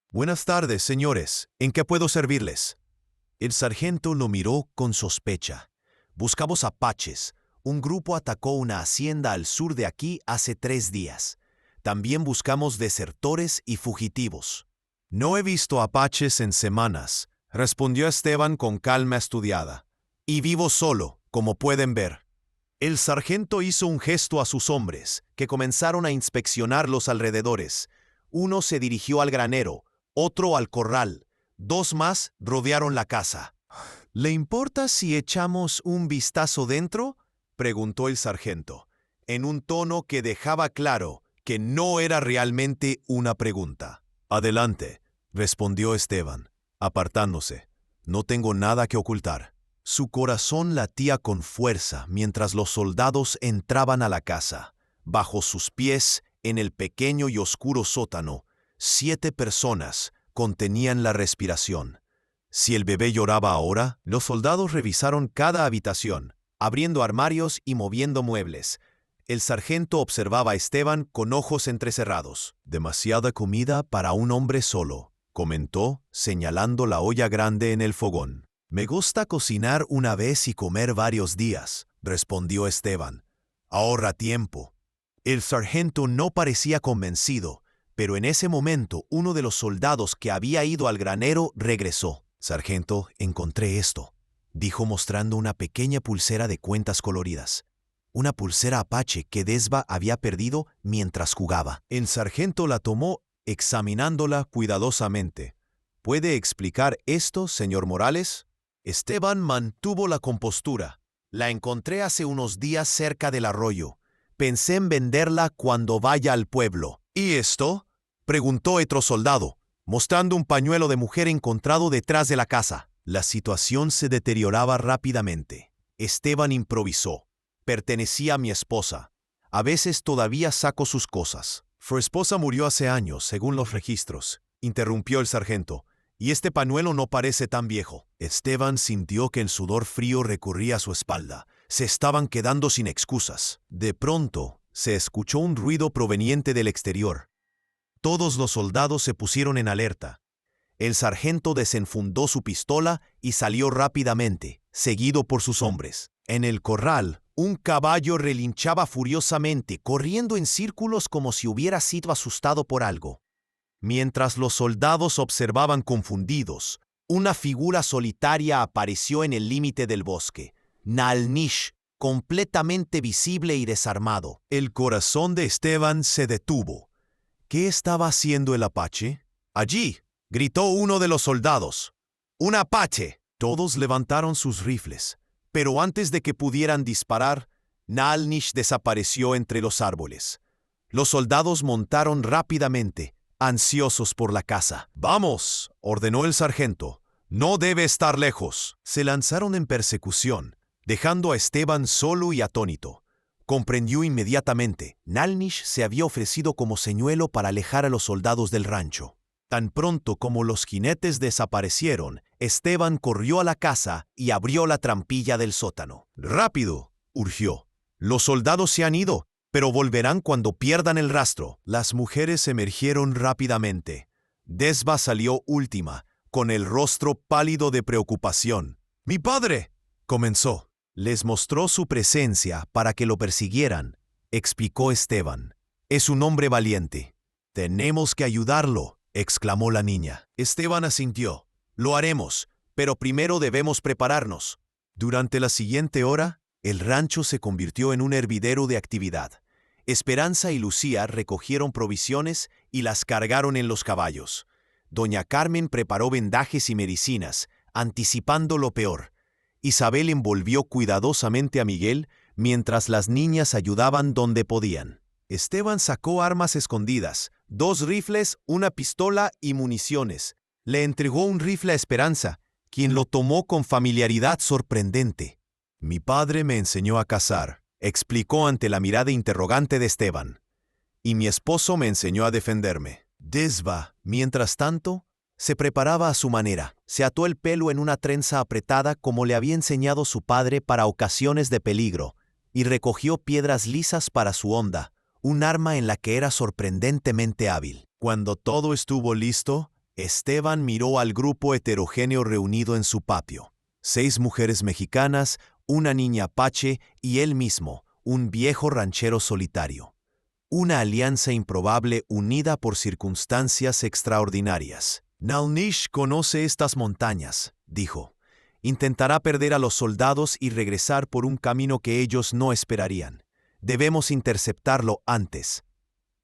«Buenas tardes, señores. ¿En qué puedo servirles?» El sargento lo miró con sospecha. «Buscamos apaches. Un grupo atacó una hacienda al sur de aquí hace 3 días. También buscamos desertores y fugitivos». «No he visto apaches en semanas», respondió Esteban con calma estudiada. «Y vivo solo, como pueden ver». El sargento hizo un gesto a sus hombres, que comenzaron a inspeccionar los alrededores. Uno se dirigió al granero, otro al corral. 2 más rodearon la casa. «¿Le importa si echamos un vistazo dentro?», preguntó el sargento, en un tono que dejaba claro que no era realmente una pregunta. «Adelante», respondió Esteban, apartándose. «No tengo nada que ocultar». Su corazón latía con fuerza mientras los soldados entraban a la casa. Bajo sus pies, en el pequeño y oscuro sótano, 7 personas contenían la respiración. Si el bebé lloraba ahora, los soldados revisaron cada habitación, abriendo armarios y moviendo muebles. El sargento observaba a Esteban con ojos entrecerrados. «Demasiada comida para un hombre solo», comentó, señalando la olla grande en el fogón. «Me gusta cocinar una vez y comer varios días», respondió Esteban. «Ahorra tiempo». El sargento no parecía convencido, pero en ese momento uno de los soldados que había ido al granero regresó. «Sargento, encontré esto», dijo mostrando una pequeña pulsera de cuentas coloridas. Una pulsera apache que Desba había perdido mientras jugaba. El sargento la tomó, examinándola cuidadosamente. «¿Puede explicar esto, señor Morales?» Esteban mantuvo la compostura. «La encontré hace unos días cerca del arroyo. Pensé en venderla cuando vaya al pueblo». «¿Y esto?», preguntó otro soldado, mostrando un pañuelo de mujer encontrado detrás de la casa. La situación se deterioraba rápidamente. Esteban improvisó. «Pertenecía a mi esposa. A veces todavía saco sus cosas». «Su esposa murió hace años, según los registros», interrumpió el sargento. «Y este pañuelo no parece tan viejo». Esteban sintió que el sudor frío recorría su espalda. Se estaban quedando sin excusas. De pronto, se escuchó un ruido proveniente del exterior. Todos los soldados se pusieron en alerta. El sargento desenfundó su pistola y salió rápidamente, seguido por sus hombres. En el corral, un caballo relinchaba furiosamente, corriendo en círculos como si hubiera sido asustado por algo. Mientras los soldados observaban confundidos, una figura solitaria apareció en el límite del bosque. Nalnish, completamente visible y desarmado. El corazón de Esteban se detuvo. ¿Qué estaba haciendo el apache? «Allí», gritó uno de los soldados. ¡Un apache! Todos levantaron sus rifles, pero antes de que pudieran disparar, Nalnish desapareció entre los árboles. Los soldados montaron rápidamente, ansiosos por la caza. ¡Vamos!, ordenó el sargento. No debe estar lejos. Se lanzaron en persecución, dejando a Esteban solo y atónito. Comprendió inmediatamente. Nalnish se había ofrecido como señuelo para alejar a los soldados del rancho. Tan pronto como los jinetes desaparecieron, Esteban corrió a la casa y abrió la trampilla del sótano. ¡Rápido!, urgió. Los soldados se han ido, pero volverán cuando pierdan el rastro. Las mujeres emergieron rápidamente. Desba salió última, con el rostro pálido de preocupación. «¡Mi padre!», comenzó. Les mostró su presencia para que lo persiguieran, explicó Esteban. «Es un hombre valiente. Tenemos que ayudarlo», exclamó la niña. Esteban asintió. «Lo haremos, pero primero debemos prepararnos». Durante la siguiente hora, el rancho se convirtió en un hervidero de actividad. Esperanza y Lucía recogieron provisiones y las cargaron en los caballos. Doña Carmen preparó vendajes y medicinas, anticipando lo peor. Isabel envolvió cuidadosamente a Miguel, mientras las niñas ayudaban donde podían. Esteban sacó armas escondidas, 2 rifles, una pistola y municiones. Le entregó un rifle a Esperanza, quien lo tomó con familiaridad sorprendente. «Mi padre me enseñó a cazar», explicó ante la mirada interrogante de Esteban. «Y mi esposo me enseñó a defenderme». Desba, mientras tanto, se preparaba a su manera. Se ató el pelo en una trenza apretada como le había enseñado su padre para ocasiones de peligro, y recogió piedras lisas para su honda, un arma en la que era sorprendentemente hábil. Cuando todo estuvo listo, Esteban miró al grupo heterogéneo reunido en su patio. 6 mujeres mexicanas, una niña apache y él mismo, un viejo ranchero solitario. Una alianza improbable unida por circunstancias extraordinarias. «Nalnish conoce estas montañas», dijo. «Intentará perder a los soldados y regresar por un camino que ellos no esperarían. Debemos interceptarlo antes».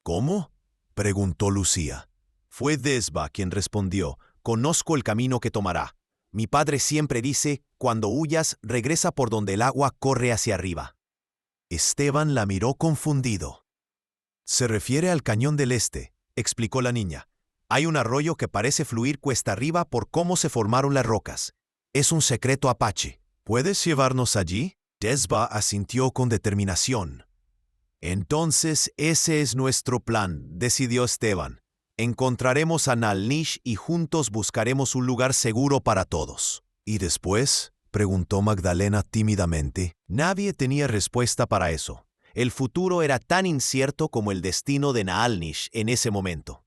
«¿Cómo?», preguntó Lucía. Fue Desba quien respondió. «Conozco el camino que tomará. Mi padre siempre dice, cuando huyas, regresa por donde el agua corre hacia arriba». Esteban la miró confundido. «Se refiere al Cañón del Este», explicó la niña. «Hay un arroyo que parece fluir cuesta arriba por cómo se formaron las rocas. Es un secreto apache. ¿Puedes llevarnos allí?». Desba asintió con determinación. «Entonces ese es nuestro plan», decidió Esteban. «Encontraremos a Nalnish y juntos buscaremos un lugar seguro para todos». «¿Y después?», preguntó Magdalena tímidamente. Nadie tenía respuesta para eso. El futuro era tan incierto como el destino de Nalnish en ese momento.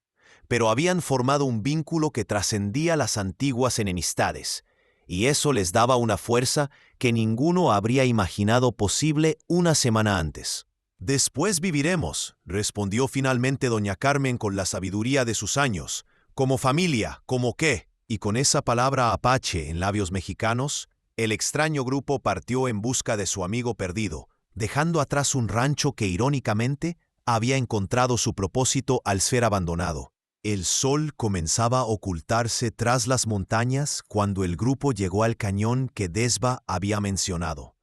Pero habían formado un vínculo que trascendía las antiguas enemistades, y eso les daba una fuerza que ninguno habría imaginado posible una semana antes. «Después viviremos», respondió finalmente doña Carmen con la sabiduría de sus años. «¿Como familia? ¿Cómo qué?». Y con esa palabra apache en labios mexicanos, el extraño grupo partió en busca de su amigo perdido, dejando atrás un rancho que irónicamente había encontrado su propósito al ser abandonado. El sol comenzaba a ocultarse tras las montañas cuando el grupo llegó al cañón que Desba había mencionado.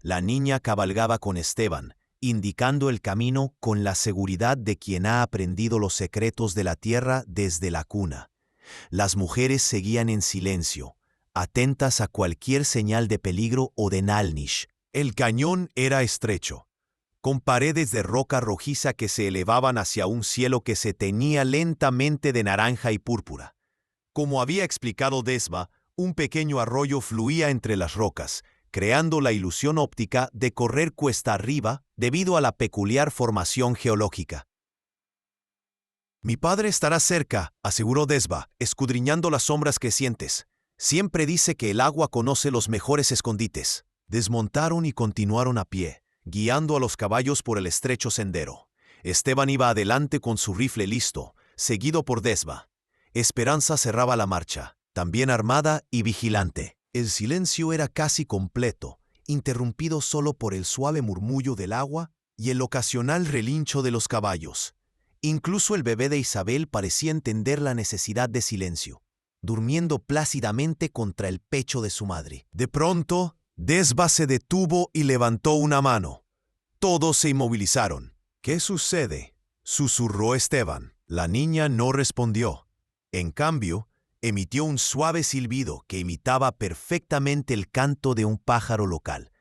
La niña cabalgaba con Esteban, indicando el camino con la seguridad de quien ha aprendido los secretos de la tierra desde la cuna. Las mujeres seguían en silencio, atentas a cualquier señal de peligro o de Nalnish. El cañón era estrecho, con paredes de roca rojiza que se elevaban hacia un cielo que se teñía lentamente de naranja y púrpura. Como había explicado Desba, un pequeño arroyo fluía entre las rocas, creando la ilusión óptica de correr cuesta arriba debido a la peculiar formación geológica. «Mi padre estará cerca», aseguró Desba, escudriñando las sombras crecientes. «Siempre dice que el agua conoce los mejores escondites». Desmontaron y continuaron a pie, guiando a los caballos por el estrecho sendero. Esteban iba adelante con su rifle listo, seguido por Desba. Esperanza cerraba la marcha, también armada y vigilante. El silencio era casi completo, interrumpido solo por el suave murmullo del agua y el ocasional relincho de los caballos. Incluso el bebé de Isabel parecía entender la necesidad de silencio, durmiendo plácidamente contra el pecho de su madre. De pronto, Desba se detuvo y levantó una mano. Todos se inmovilizaron. «¿Qué sucede?», susurró Esteban. La niña no respondió. En cambio, emitió un suave silbido que imitaba perfectamente el canto de un pájaro local.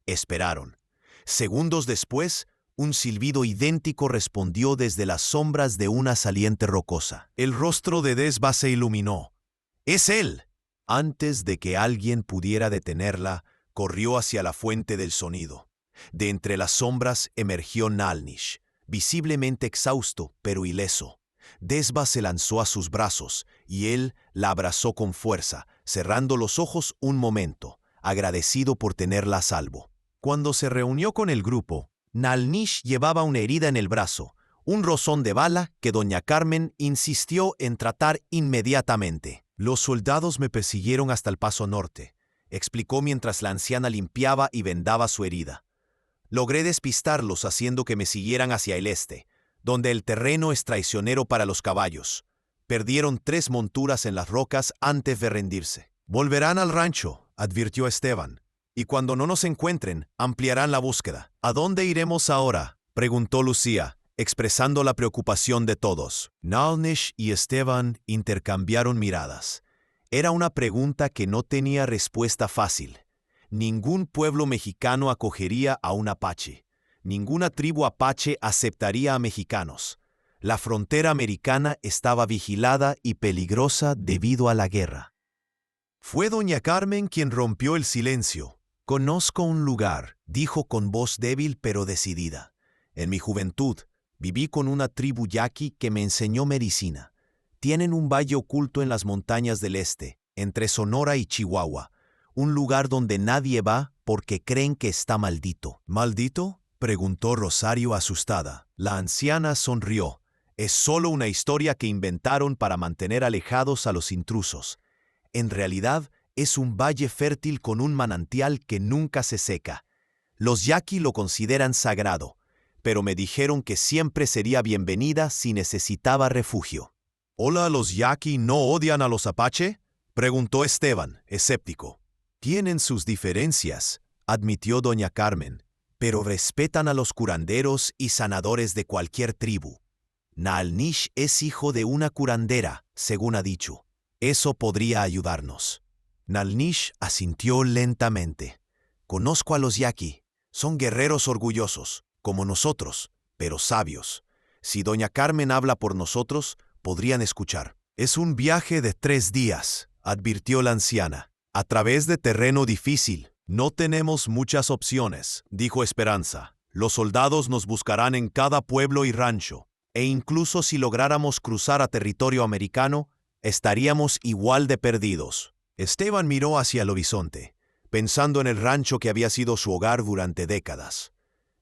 Esperaron. Segundos después, un silbido idéntico respondió desde las sombras de una saliente rocosa. El rostro de Desba se iluminó. «¡Es él!». Antes de que alguien pudiera detenerla, corrió hacia la fuente del sonido. De entre las sombras emergió Nalnish, visiblemente exhausto pero ileso. Desba se lanzó a sus brazos y él la abrazó con fuerza, cerrando los ojos un momento, agradecido por tenerla a salvo. Cuando se reunió con el grupo, Nalnish llevaba una herida en el brazo, un rozón de bala que doña Carmen insistió en tratar inmediatamente. «Los soldados me persiguieron hasta el paso norte», explicó mientras la anciana limpiaba y vendaba su herida. «Logré despistarlos haciendo que me siguieran hacia el este, donde el terreno es traicionero para los caballos. Perdieron 3 monturas en las rocas antes de rendirse». «Volverán al rancho», advirtió Esteban, «y cuando no nos encuentren, ampliarán la búsqueda». «¿A dónde iremos ahora?», preguntó Lucía, expresando la preocupación de todos. Nalnish y Esteban intercambiaron miradas. Era una pregunta que no tenía respuesta fácil. Ningún pueblo mexicano acogería a un apache. Ninguna tribu apache aceptaría a mexicanos. La frontera americana estaba vigilada y peligrosa debido a la guerra. Fue doña Carmen quien rompió el silencio. «Conozco un lugar», dijo con voz débil pero decidida. «En mi juventud, viví con una tribu yaqui que me enseñó medicina. Tienen un valle oculto en las montañas del este, entre Sonora y Chihuahua, un lugar donde nadie va porque creen que está maldito». «¿Maldito?», preguntó Rosario asustada. La anciana sonrió. «Es solo una historia que inventaron para mantener alejados a los intrusos. En realidad, es un valle fértil con un manantial que nunca se seca. Los yaqui lo consideran sagrado, pero me dijeron que siempre sería bienvenida si necesitaba refugio». «¿Hola, los yaqui no odian a los apache?», preguntó Esteban, escéptico. «Tienen sus diferencias», admitió doña Carmen, «pero respetan a los curanderos y sanadores de cualquier tribu. Nalnish es hijo de una curandera, según ha dicho. Eso podría ayudarnos». Nalnish asintió lentamente. «Conozco a los yaqui. Son guerreros orgullosos, como nosotros, pero sabios. Si doña Carmen habla por nosotros, podrían escuchar». «Es un viaje de 3 días», advirtió la anciana, «a través de terreno difícil. No tenemos muchas opciones», dijo Esperanza. «Los soldados nos buscarán en cada pueblo y rancho, e incluso si lográramos cruzar a territorio americano, estaríamos igual de perdidos». Esteban miró hacia el horizonte, pensando en el rancho que había sido su hogar durante décadas.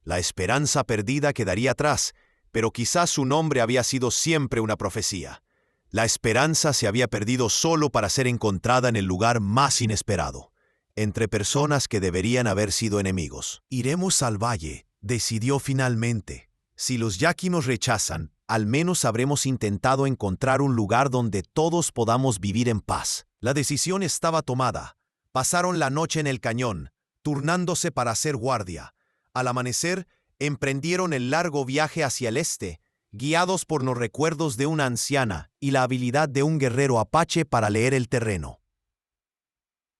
La esperanza perdida quedaría atrás, pero quizás su nombre había sido siempre una profecía. La esperanza se había perdido solo para ser encontrada en el lugar más inesperado, entre personas que deberían haber sido enemigos. «Iremos al valle», decidió finalmente. «Si los yaqui nos rechazan, al menos habremos intentado encontrar un lugar donde todos podamos vivir en paz». La decisión estaba tomada. Pasaron la noche en el cañón, turnándose para hacer guardia. Al amanecer, emprendieron el largo viaje hacia el este, guiados por los recuerdos de una anciana y la habilidad de un guerrero apache para leer el terreno.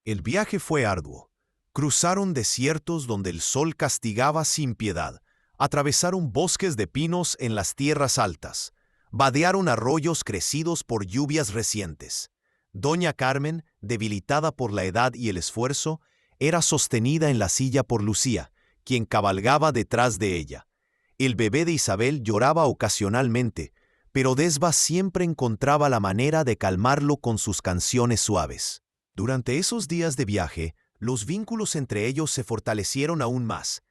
El viaje fue arduo. Cruzaron desiertos donde el sol castigaba sin piedad, atravesaron bosques de pinos en las tierras altas, vadearon arroyos crecidos por lluvias recientes. Doña Carmen, debilitada por la edad y el esfuerzo, era sostenida en la silla por Lucía, quien cabalgaba detrás de ella. El bebé de Isabel lloraba ocasionalmente, pero Desba siempre encontraba la manera de calmarlo con sus canciones suaves. Durante esos días de viaje, los vínculos entre ellos se fortalecieron aún más.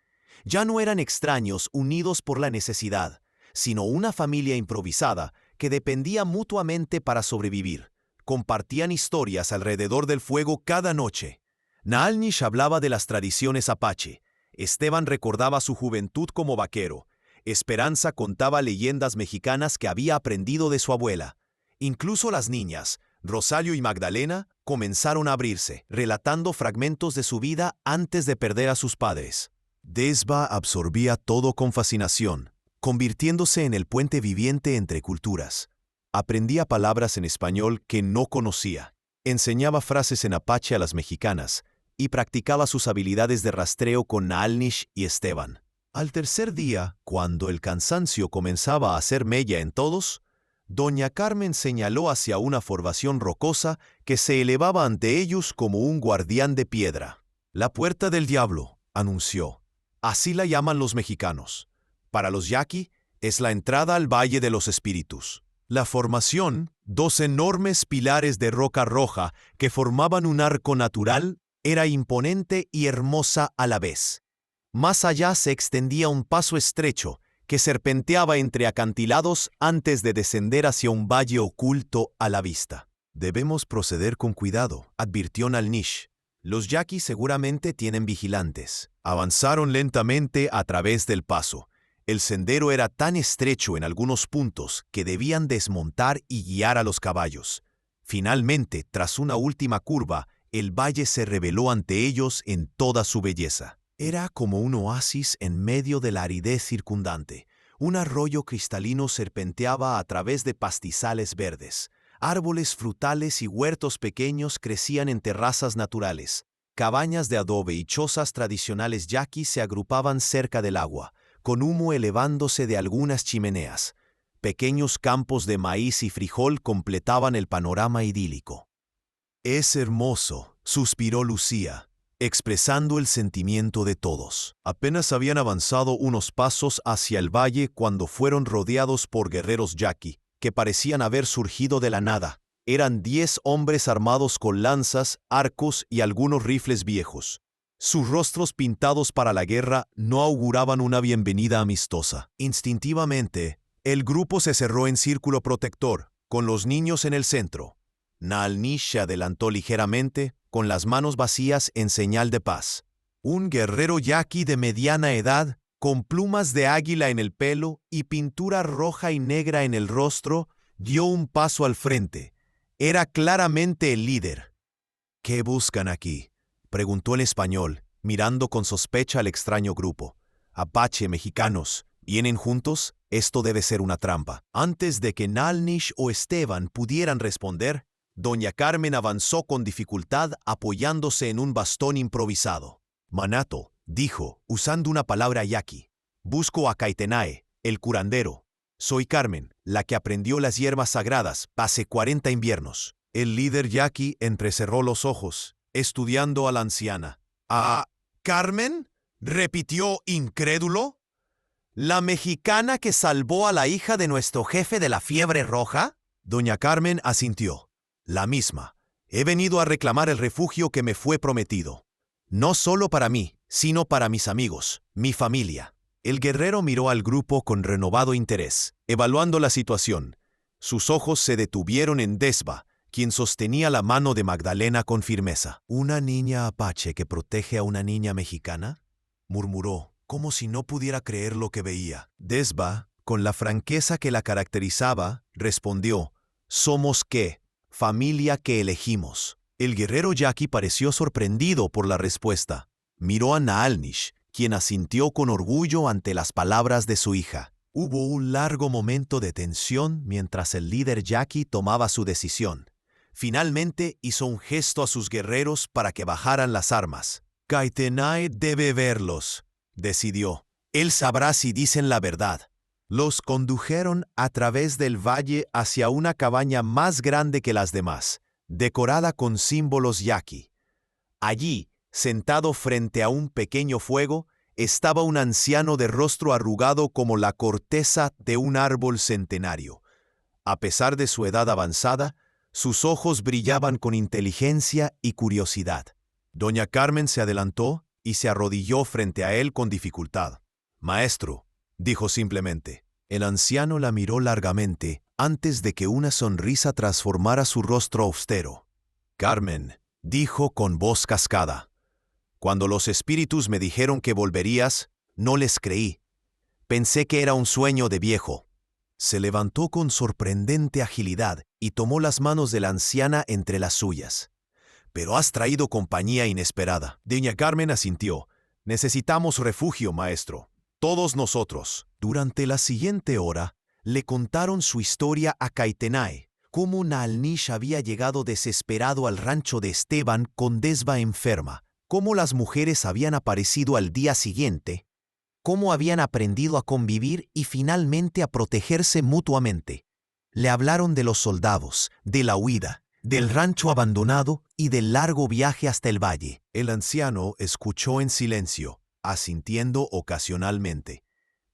Ya no eran extraños unidos por la necesidad, sino una familia improvisada que dependía mutuamente para sobrevivir. Compartían historias alrededor del fuego cada noche. Nalnish hablaba de las tradiciones apache. Esteban recordaba su juventud como vaquero. Esperanza contaba leyendas mexicanas que había aprendido de su abuela. Incluso las niñas, Rosario y Magdalena, comenzaron a abrirse, relatando fragmentos de su vida antes de perder a sus padres. Desba absorbía todo con fascinación, convirtiéndose en el puente viviente entre culturas. Aprendía palabras en español que no conocía, enseñaba frases en apache a las mexicanas y practicaba sus habilidades de rastreo con Naalnish y Esteban. Al tercer día, cuando el cansancio comenzaba a hacer mella en todos, doña Carmen señaló hacia una formación rocosa que se elevaba ante ellos como un guardián de piedra. «La puerta del diablo», anunció. Así la llaman los mexicanos. Para los yaqui, es la entrada al Valle de los Espíritus. La formación, dos enormes pilares de roca roja que formaban un arco natural, era imponente y hermosa a la vez. Más allá se extendía un paso estrecho que serpenteaba entre acantilados antes de descender hacia un valle oculto a la vista. «Debemos proceder con cuidado», advirtió Naalnish. «Los yaquis seguramente tienen vigilantes». Avanzaron lentamente a través del paso. El sendero era tan estrecho en algunos puntos que debían desmontar y guiar a los caballos. Finalmente, tras una última curva, el valle se reveló ante ellos en toda su belleza. Era como un oasis en medio de la aridez circundante. Un arroyo cristalino serpenteaba a través de pastizales verdes. Árboles frutales y huertos pequeños crecían en terrazas naturales. Cabañas de adobe y chozas tradicionales yaquis se agrupaban cerca del agua, con humo elevándose de algunas chimeneas. Pequeños campos de maíz y frijol completaban el panorama idílico. «Es hermoso», suspiró Lucía, expresando el sentimiento de todos. Apenas habían avanzado unos pasos hacia el valle cuando fueron rodeados por guerreros yaqui, que parecían haber surgido de la nada. Eran 10 hombres armados con lanzas, arcos y algunos rifles viejos. Sus rostros pintados para la guerra no auguraban una bienvenida amistosa. Instintivamente, el grupo se cerró en círculo protector, con los niños en el centro. Naalnish se adelantó ligeramente, con las manos vacías en señal de paz. Un guerrero yaqui de mediana edad, con plumas de águila en el pelo y pintura roja y negra en el rostro, dio un paso al frente. Era claramente el líder. «¿Qué buscan aquí?», preguntó en español, mirando con sospecha al extraño grupo. «Apache, mexicanos, ¿vienen juntos? Esto debe ser una trampa». Antes de que Naalnish o Esteban pudieran responder, doña Carmen avanzó con dificultad apoyándose en un bastón improvisado. «Manato», dijo, usando una palabra yaqui. «Busco a Caitenae, el curandero. Soy Carmen, la que aprendió las hierbas sagradas hace 40 inviernos». El líder yaqui entrecerró los ojos, estudiando a la anciana. «¿Ah, Carmen?», repitió incrédulo. «¿La mexicana que salvó a la hija de nuestro jefe de la fiebre roja?». Doña Carmen asintió. «La misma. He venido a reclamar el refugio que me fue prometido. No solo para mí, sino para mis amigos, mi familia». El guerrero miró al grupo con renovado interés, evaluando la situación. Sus ojos se detuvieron en Desba, quien sostenía la mano de Magdalena con firmeza. «¿Una niña apache que protege a una niña mexicana?», murmuró, como si no pudiera creer lo que veía. Desba, con la franqueza que la caracterizaba, respondió: «¿Somos qué? Familia que elegimos». El guerrero yaqui pareció sorprendido por la respuesta. Miró a Naalnish, quien asintió con orgullo ante las palabras de su hija. Hubo un largo momento de tensión mientras el líder yaqui tomaba su decisión. Finalmente hizo un gesto a sus guerreros para que bajaran las armas. «Caitenae debe verlos», decidió. «Él sabrá si dicen la verdad». Los condujeron a través del valle hacia una cabaña más grande que las demás, decorada con símbolos yaqui. Allí, sentado frente a un pequeño fuego, estaba un anciano de rostro arrugado como la corteza de un árbol centenario. A pesar de su edad avanzada, sus ojos brillaban con inteligencia y curiosidad. Doña Carmen se adelantó y se arrodilló frente a él con dificultad. «Maestro», dijo simplemente. El anciano la miró largamente antes de que una sonrisa transformara su rostro austero. «Carmen», dijo con voz cascada. «Cuando los espíritus me dijeron que volverías, no les creí. Pensé que era un sueño de viejo. Se levantó con sorprendente agilidad y tomó las manos de la anciana entre las suyas. Pero has traído compañía inesperada. Doña Carmen asintió. Necesitamos refugio, maestro. Todos nosotros. Durante la siguiente hora, le contaron su historia a Caitenae, cómo Nalnish había llegado desesperado al rancho de Esteban con Desva enferma, cómo las mujeres habían aparecido al día siguiente, cómo habían aprendido a convivir y finalmente a protegerse mutuamente. Le hablaron de los soldados, de la huida, del rancho abandonado y del largo viaje hasta el valle. El anciano escuchó en silencio, asintiendo ocasionalmente.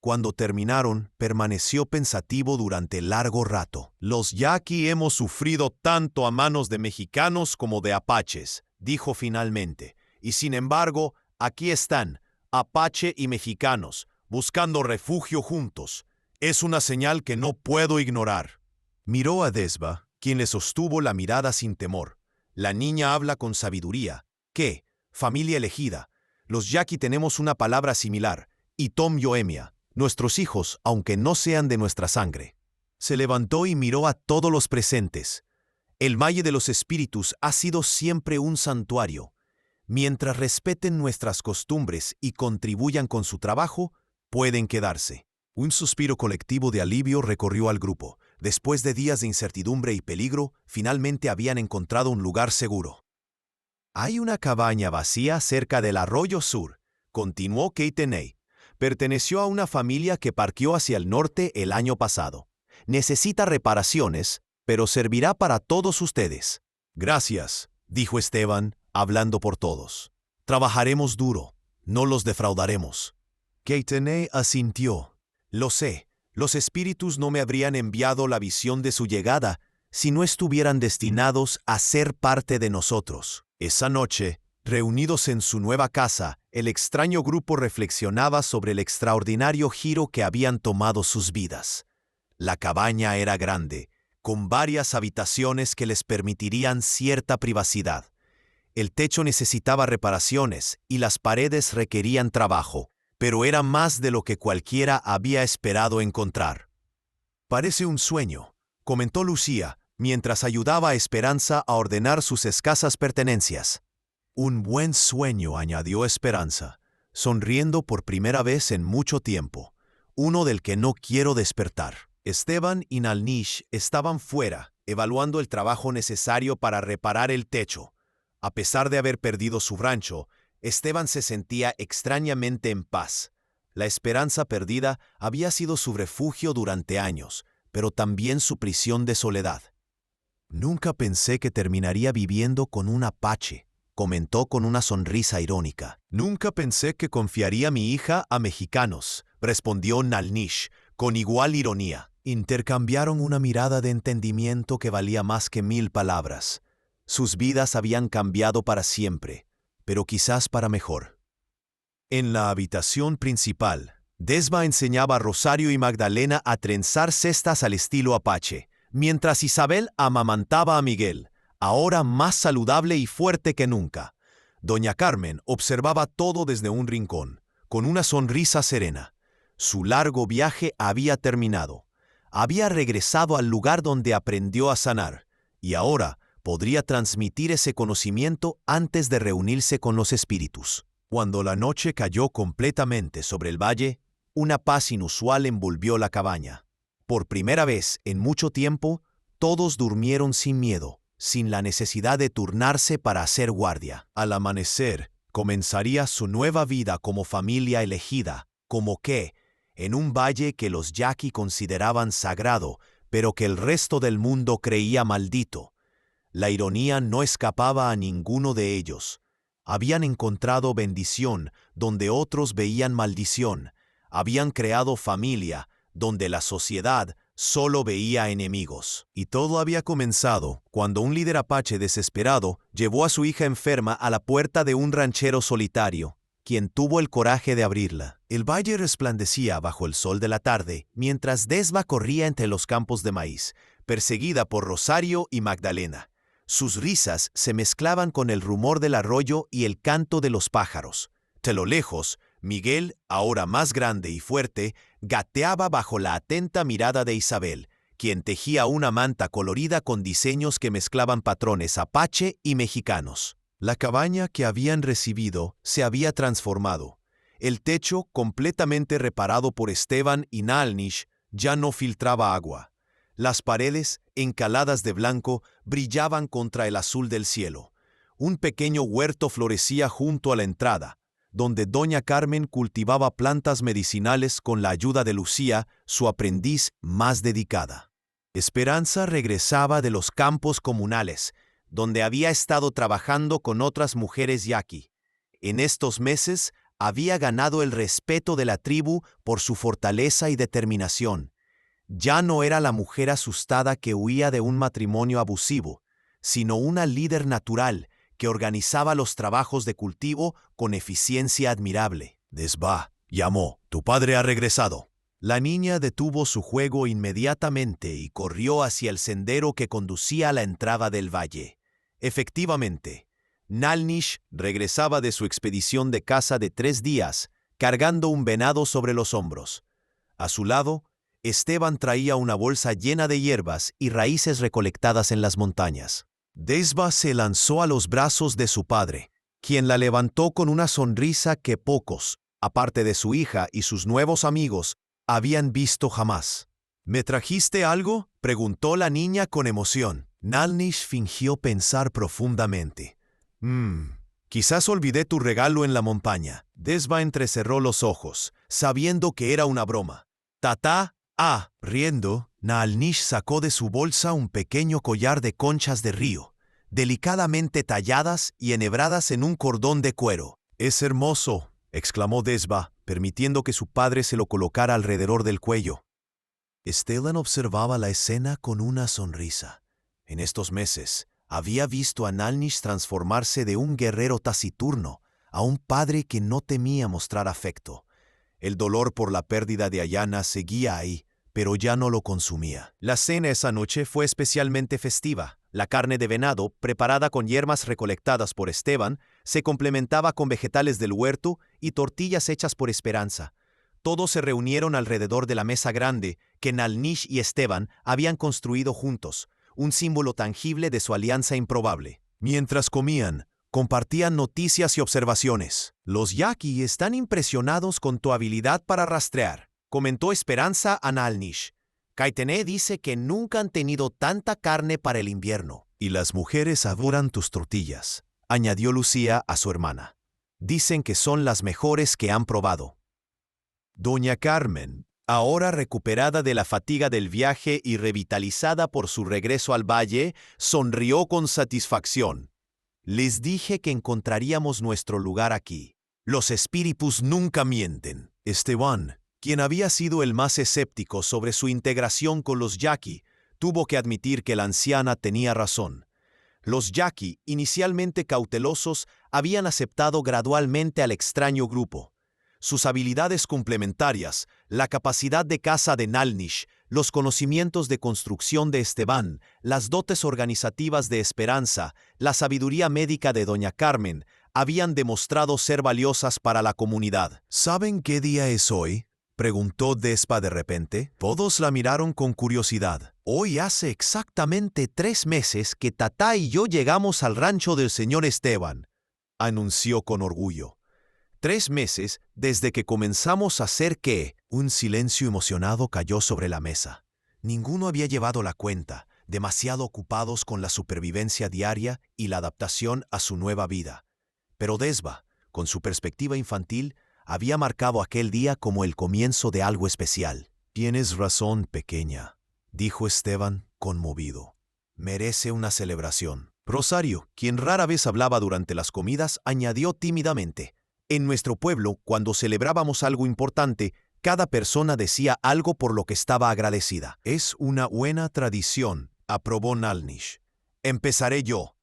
Cuando terminaron, permaneció pensativo durante largo rato. Los yaqui hemos sufrido tanto a manos de mexicanos como de apaches, dijo finalmente. Y sin embargo, aquí están, apache y mexicanos, buscando refugio juntos. Es una señal que no puedo ignorar. Miró a Desva, quien le sostuvo la mirada sin temor. La niña habla con sabiduría. ¿Qué? Familia elegida. Los yaqui tenemos una palabra similar, Itom Yoemia. Nuestros hijos, aunque no sean de nuestra sangre. Se levantó y miró a todos los presentes. El Valle de los Espíritus ha sido siempre un santuario. Mientras respeten nuestras costumbres y contribuyan con su trabajo, pueden quedarse. Un suspiro colectivo de alivio recorrió al grupo. Después de días de incertidumbre y peligro, finalmente habían encontrado un lugar seguro. Hay una cabaña vacía cerca del arroyo sur, continuó Caitenay. Perteneció a una familia que partió hacia el norte el año pasado. Necesita reparaciones, pero servirá para todos ustedes. Gracias, dijo Esteban, hablando por todos. Trabajaremos duro, no los defraudaremos. Caitenay asintió. Lo sé, los espíritus no me habrían enviado la visión de su llegada si no estuvieran destinados a ser parte de nosotros. Esa noche, reunidos en su nueva casa, el extraño grupo reflexionaba sobre el extraordinario giro que habían tomado sus vidas. La cabaña era grande, con varias habitaciones que les permitirían cierta privacidad. El techo necesitaba reparaciones y las paredes requerían trabajo, pero era más de lo que cualquiera había esperado encontrar. Parece un sueño, comentó Lucía, mientras ayudaba a Esperanza a ordenar sus escasas pertenencias. Un buen sueño, añadió Esperanza, sonriendo por primera vez en mucho tiempo, uno del que no quiero despertar. Esteban y Nalnish estaban fuera, evaluando el trabajo necesario para reparar el techo. A pesar de haber perdido su rancho, Esteban se sentía extrañamente en paz. La esperanza perdida había sido su refugio durante años, pero también su prisión de soledad. Nunca pensé que terminaría viviendo con un apache, comentó con una sonrisa irónica. Nunca pensé que confiaría mi hija a mexicanos, respondió Nalnish, con igual ironía. Intercambiaron una mirada de entendimiento que valía más que 1000 palabras. Sus vidas habían cambiado para siempre, pero quizás para mejor. En la habitación principal, Desva enseñaba a Rosario y Magdalena a trenzar cestas al estilo apache, mientras Isabel amamantaba a Miguel, ahora más saludable y fuerte que nunca. Doña Carmen observaba todo desde un rincón, con una sonrisa serena. Su largo viaje había terminado. Había regresado al lugar donde aprendió a sanar, y ahora podría transmitir ese conocimiento antes de reunirse con los espíritus. Cuando la noche cayó completamente sobre el valle, una paz inusual envolvió la cabaña. Por primera vez en mucho tiempo, todos durmieron sin miedo, sin la necesidad de turnarse para hacer guardia. Al amanecer, comenzaría su nueva vida como familia elegida, como que, en un valle que los yaqui consideraban sagrado, pero que el resto del mundo creía maldito. La ironía no escapaba a ninguno de ellos. Habían encontrado bendición donde otros veían maldición. Habían creado familia donde la sociedad solo veía enemigos. Y todo había comenzado cuando un líder apache desesperado llevó a su hija enferma a la puerta de un ranchero solitario, quien tuvo el coraje de abrirla. El valle resplandecía bajo el sol de la tarde, mientras Desva corría entre los campos de maíz, perseguida por Rosario y Magdalena. Sus risas se mezclaban con el rumor del arroyo y el canto de los pájaros. De lo lejos, Miguel, ahora más grande y fuerte, gateaba bajo la atenta mirada de Isabel, quien tejía una manta colorida con diseños que mezclaban patrones apache y mexicanos. La cabaña que habían recibido se había transformado. El techo, completamente reparado por Esteban y Nalnish, ya no filtraba agua. Las paredes, encaladas de blanco, brillaban contra el azul del cielo. Un pequeño huerto florecía junto a la entrada, donde doña Carmen cultivaba plantas medicinales con la ayuda de Lucía, su aprendiz más dedicada. Esperanza regresaba de los campos comunales, donde había estado trabajando con otras mujeres yaqui. En estos meses había ganado el respeto de la tribu por su fortaleza y determinación. Ya no era la mujer asustada que huía de un matrimonio abusivo, sino una líder natural que organizaba los trabajos de cultivo con eficiencia admirable. Desba, llamó, tu padre ha regresado. La niña detuvo su juego inmediatamente y corrió hacia el sendero que conducía a la entrada del valle. Efectivamente, Nalnish regresaba de su expedición de caza de 3 días, cargando un venado sobre los hombros. A su lado, Esteban traía una bolsa llena de hierbas y raíces recolectadas en las montañas. Desba se lanzó a los brazos de su padre, quien la levantó con una sonrisa que pocos, aparte de su hija y sus nuevos amigos, habían visto jamás. ¿Me trajiste algo?, preguntó la niña con emoción. Nalnish fingió pensar profundamente. Quizás olvidé tu regalo en la montaña. Desba entrecerró los ojos, sabiendo que era una broma. Tatá. Riendo, Nalnish sacó de su bolsa un pequeño collar de conchas de río, delicadamente talladas y enhebradas en un cordón de cuero. «Es hermoso», exclamó Desba, permitiendo que su padre se lo colocara alrededor del cuello. Esteban observaba la escena con una sonrisa. En estos meses, había visto a Nalnish transformarse de un guerrero taciturno a un padre que no temía mostrar afecto. El dolor por la pérdida de Ayana seguía ahí, pero ya no lo consumía. La cena esa noche fue especialmente festiva. La carne de venado, preparada con hierbas recolectadas por Esteban, se complementaba con vegetales del huerto y tortillas hechas por Esperanza. Todos se reunieron alrededor de la mesa grande que Nalnish y Esteban habían construido juntos, un símbolo tangible de su alianza improbable. Mientras comían, compartían noticias y observaciones. «Los yaqui están impresionados con tu habilidad para rastrear», comentó Esperanza a Nalnish. «Caitené dice que nunca han tenido tanta carne para el invierno». «Y las mujeres adoran tus tortillas», añadió Lucía a su hermana. «Dicen que son las mejores que han probado». Doña Carmen, ahora recuperada de la fatiga del viaje y revitalizada por su regreso al valle, sonrió con satisfacción. «Les dije que encontraríamos nuestro lugar aquí. Los espíritus nunca mienten». Esteban, quien había sido el más escéptico sobre su integración con los yaqui, tuvo que admitir que la anciana tenía razón. Los yaqui, inicialmente cautelosos, habían aceptado gradualmente al extraño grupo. Sus habilidades complementarias, la capacidad de caza de Nalnish, los conocimientos de construcción de Esteban, las dotes organizativas de Esperanza, la sabiduría médica de doña Carmen, habían demostrado ser valiosas para la comunidad. «¿Saben qué día es hoy?», preguntó Despa de repente. Todos la miraron con curiosidad. «Hoy hace exactamente 3 meses que Tatá y yo llegamos al rancho del señor Esteban», anunció con orgullo. 3 meses desde que comenzamos a hacer qué. Un silencio emocionado cayó sobre la mesa. Ninguno había llevado la cuenta, demasiado ocupados con la supervivencia diaria y la adaptación a su nueva vida. Pero Desba, con su perspectiva infantil, había marcado aquel día como el comienzo de algo especial. «Tienes razón, pequeña», dijo Esteban, conmovido. «Merece una celebración». Rosario, quien rara vez hablaba durante las comidas, añadió tímidamente: «En nuestro pueblo, cuando celebrábamos algo importante, cada persona decía algo por lo que estaba agradecida». «Es una buena tradición», aprobó Nalnish. «Empezaré yo».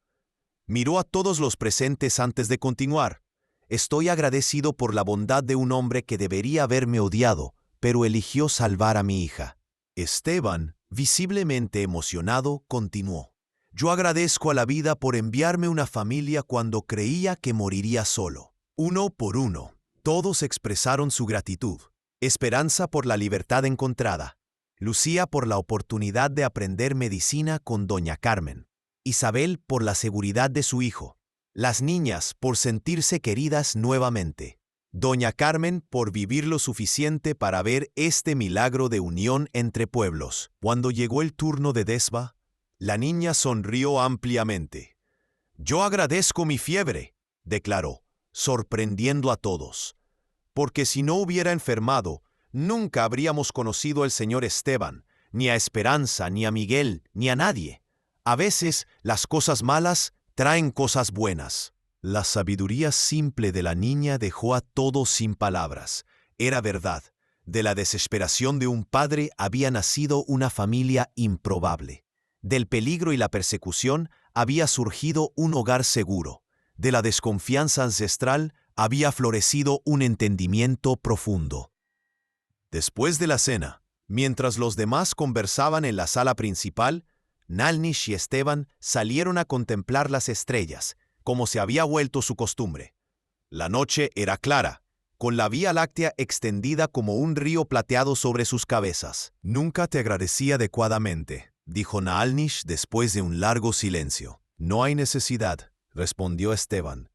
Miró a todos los presentes antes de continuar. «Estoy agradecido por la bondad de un hombre que debería haberme odiado, pero eligió salvar a mi hija». Esteban, visiblemente emocionado, continuó: «Yo agradezco a la vida por enviarme una familia cuando creía que moriría solo. Uno por uno. Todos expresaron su gratitud. Esperanza por la libertad encontrada. Lucía por la oportunidad de aprender medicina con doña Carmen. Isabel por la seguridad de su hijo. Las niñas por sentirse queridas nuevamente. Doña Carmen por vivir lo suficiente para ver este milagro de unión entre pueblos. Cuando llegó el turno de Desba, la niña sonrió ampliamente. «Yo agradezco mi fiebre», declaró, sorprendiendo a todos. «Porque si no hubiera enfermado, nunca habríamos conocido al señor Esteban, ni a Esperanza, ni a Miguel, ni a nadie. A veces las cosas malas traen cosas buenas». La sabiduría simple de la niña dejó a todos sin palabras. Era verdad. De la desesperación de un padre había nacido una familia improbable. Del peligro y la persecución había surgido un hogar seguro. De la desconfianza ancestral había florecido un entendimiento profundo. Después de la cena, mientras los demás conversaban en la sala principal, Nalnish y Esteban salieron a contemplar las estrellas, como se había vuelto su costumbre. La noche era clara, con la Vía Láctea extendida como un río plateado sobre sus cabezas. «Nunca te agradecí adecuadamente», dijo Nalnish después de un largo silencio. «No hay necesidad», respondió Esteban.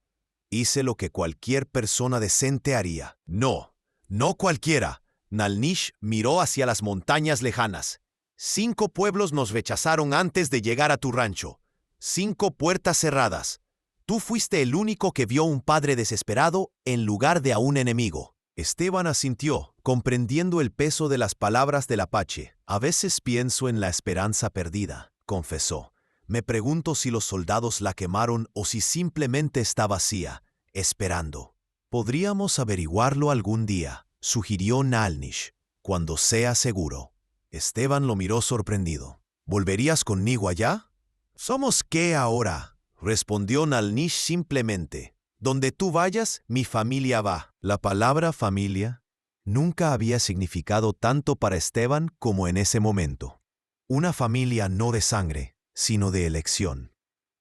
«Hice lo que cualquier persona decente haría». «No, no cualquiera». Nalnish miró hacia las montañas lejanas. 5 pueblos nos rechazaron antes de llegar a tu rancho. 5 puertas cerradas. Tú fuiste el único que vio un padre desesperado en lugar de a un enemigo». Esteban asintió, comprendiendo el peso de las palabras del apache. «A veces pienso en la esperanza perdida», confesó. «Me pregunto si los soldados la quemaron o si simplemente está vacía, esperando». «Podríamos averiguarlo algún día», sugirió Nalnish, «cuando sea seguro». Esteban lo miró sorprendido. «¿Volverías conmigo allá?» «¿Somos qué ahora?», respondió Nalnish simplemente. «Donde tú vayas, mi familia va». La palabra familia nunca había significado tanto para Esteban como en ese momento. Una familia no de sangre, sino de elección.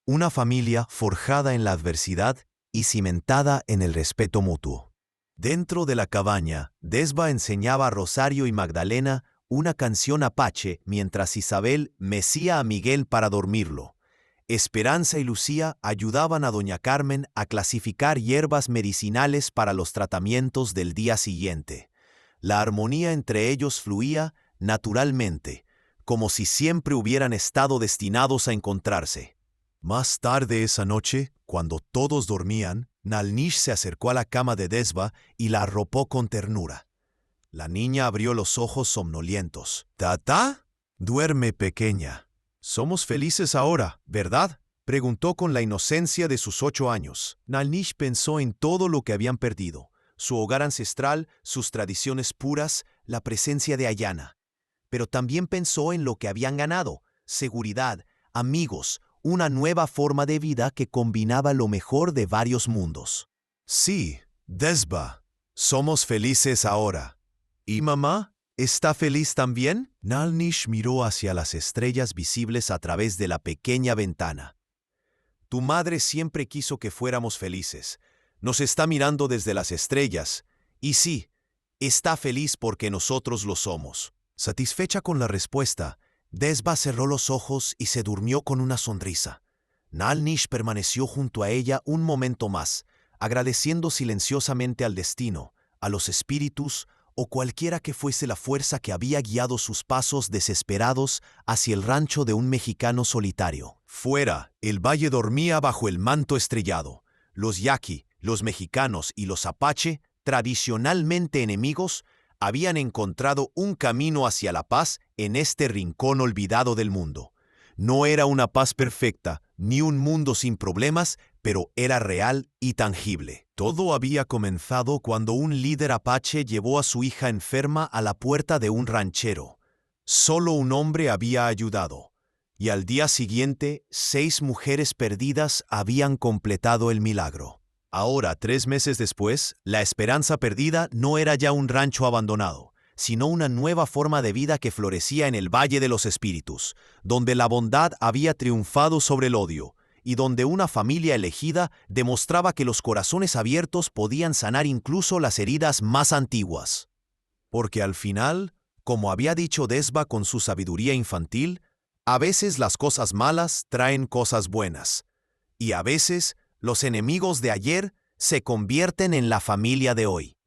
Una familia forjada en la adversidad y cimentada en el respeto mutuo. Dentro de la cabaña, Desba enseñaba a Rosario y Magdalena una canción apache mientras Isabel mecía a Miguel para dormirlo. Esperanza y Lucía ayudaban a doña Carmen a clasificar hierbas medicinales para los tratamientos del día siguiente. La armonía entre ellos fluía naturalmente, como si siempre hubieran estado destinados a encontrarse. Más tarde esa noche, cuando todos dormían, Nalnish se acercó a la cama de Desba y la arropó con ternura. La niña abrió los ojos somnolientos. «¿Tata? Duerme, pequeña. Somos felices ahora, ¿verdad?», preguntó con la inocencia de sus 8 años. Nalnish pensó en todo lo que habían perdido, su hogar ancestral, sus tradiciones puras, la presencia de Ayana. Pero también pensó en lo que habían ganado: seguridad, amigos, una nueva forma de vida que combinaba lo mejor de varios mundos. «Sí, Desba, somos felices ahora. ¿Y mamá? ¿Está feliz también?». Nalnish miró hacia las estrellas visibles a través de la pequeña ventana. «Tu madre siempre quiso que fuéramos felices. Nos está mirando desde las estrellas. Y sí, está feliz porque nosotros lo somos». Satisfecha con la respuesta, Desba cerró los ojos y se durmió con una sonrisa. Nalnish permaneció junto a ella un momento más, agradeciendo silenciosamente al destino, a los espíritus o cualquiera que fuese la fuerza que había guiado sus pasos desesperados hacia el rancho de un mexicano solitario. Fuera, el valle dormía bajo el manto estrellado. Los yaqui, los mexicanos y los apache, tradicionalmente enemigos, habían encontrado un camino hacia la paz en este rincón olvidado del mundo. No era una paz perfecta, ni un mundo sin problemas, pero era real y tangible. Todo había comenzado cuando un líder apache llevó a su hija enferma a la puerta de un ranchero. Solo un hombre había ayudado, y al día siguiente 6 mujeres perdidas habían completado el milagro. Ahora, 3 meses después, la esperanza perdida no era ya un rancho abandonado, sino una nueva forma de vida que florecía en el Valle de los Espíritus, donde la bondad había triunfado sobre el odio, y donde una familia elegida demostraba que los corazones abiertos podían sanar incluso las heridas más antiguas. Porque al final, como había dicho Desba con su sabiduría infantil, a veces las cosas malas traen cosas buenas, y a veces los enemigos de ayer se convierten en la familia de hoy.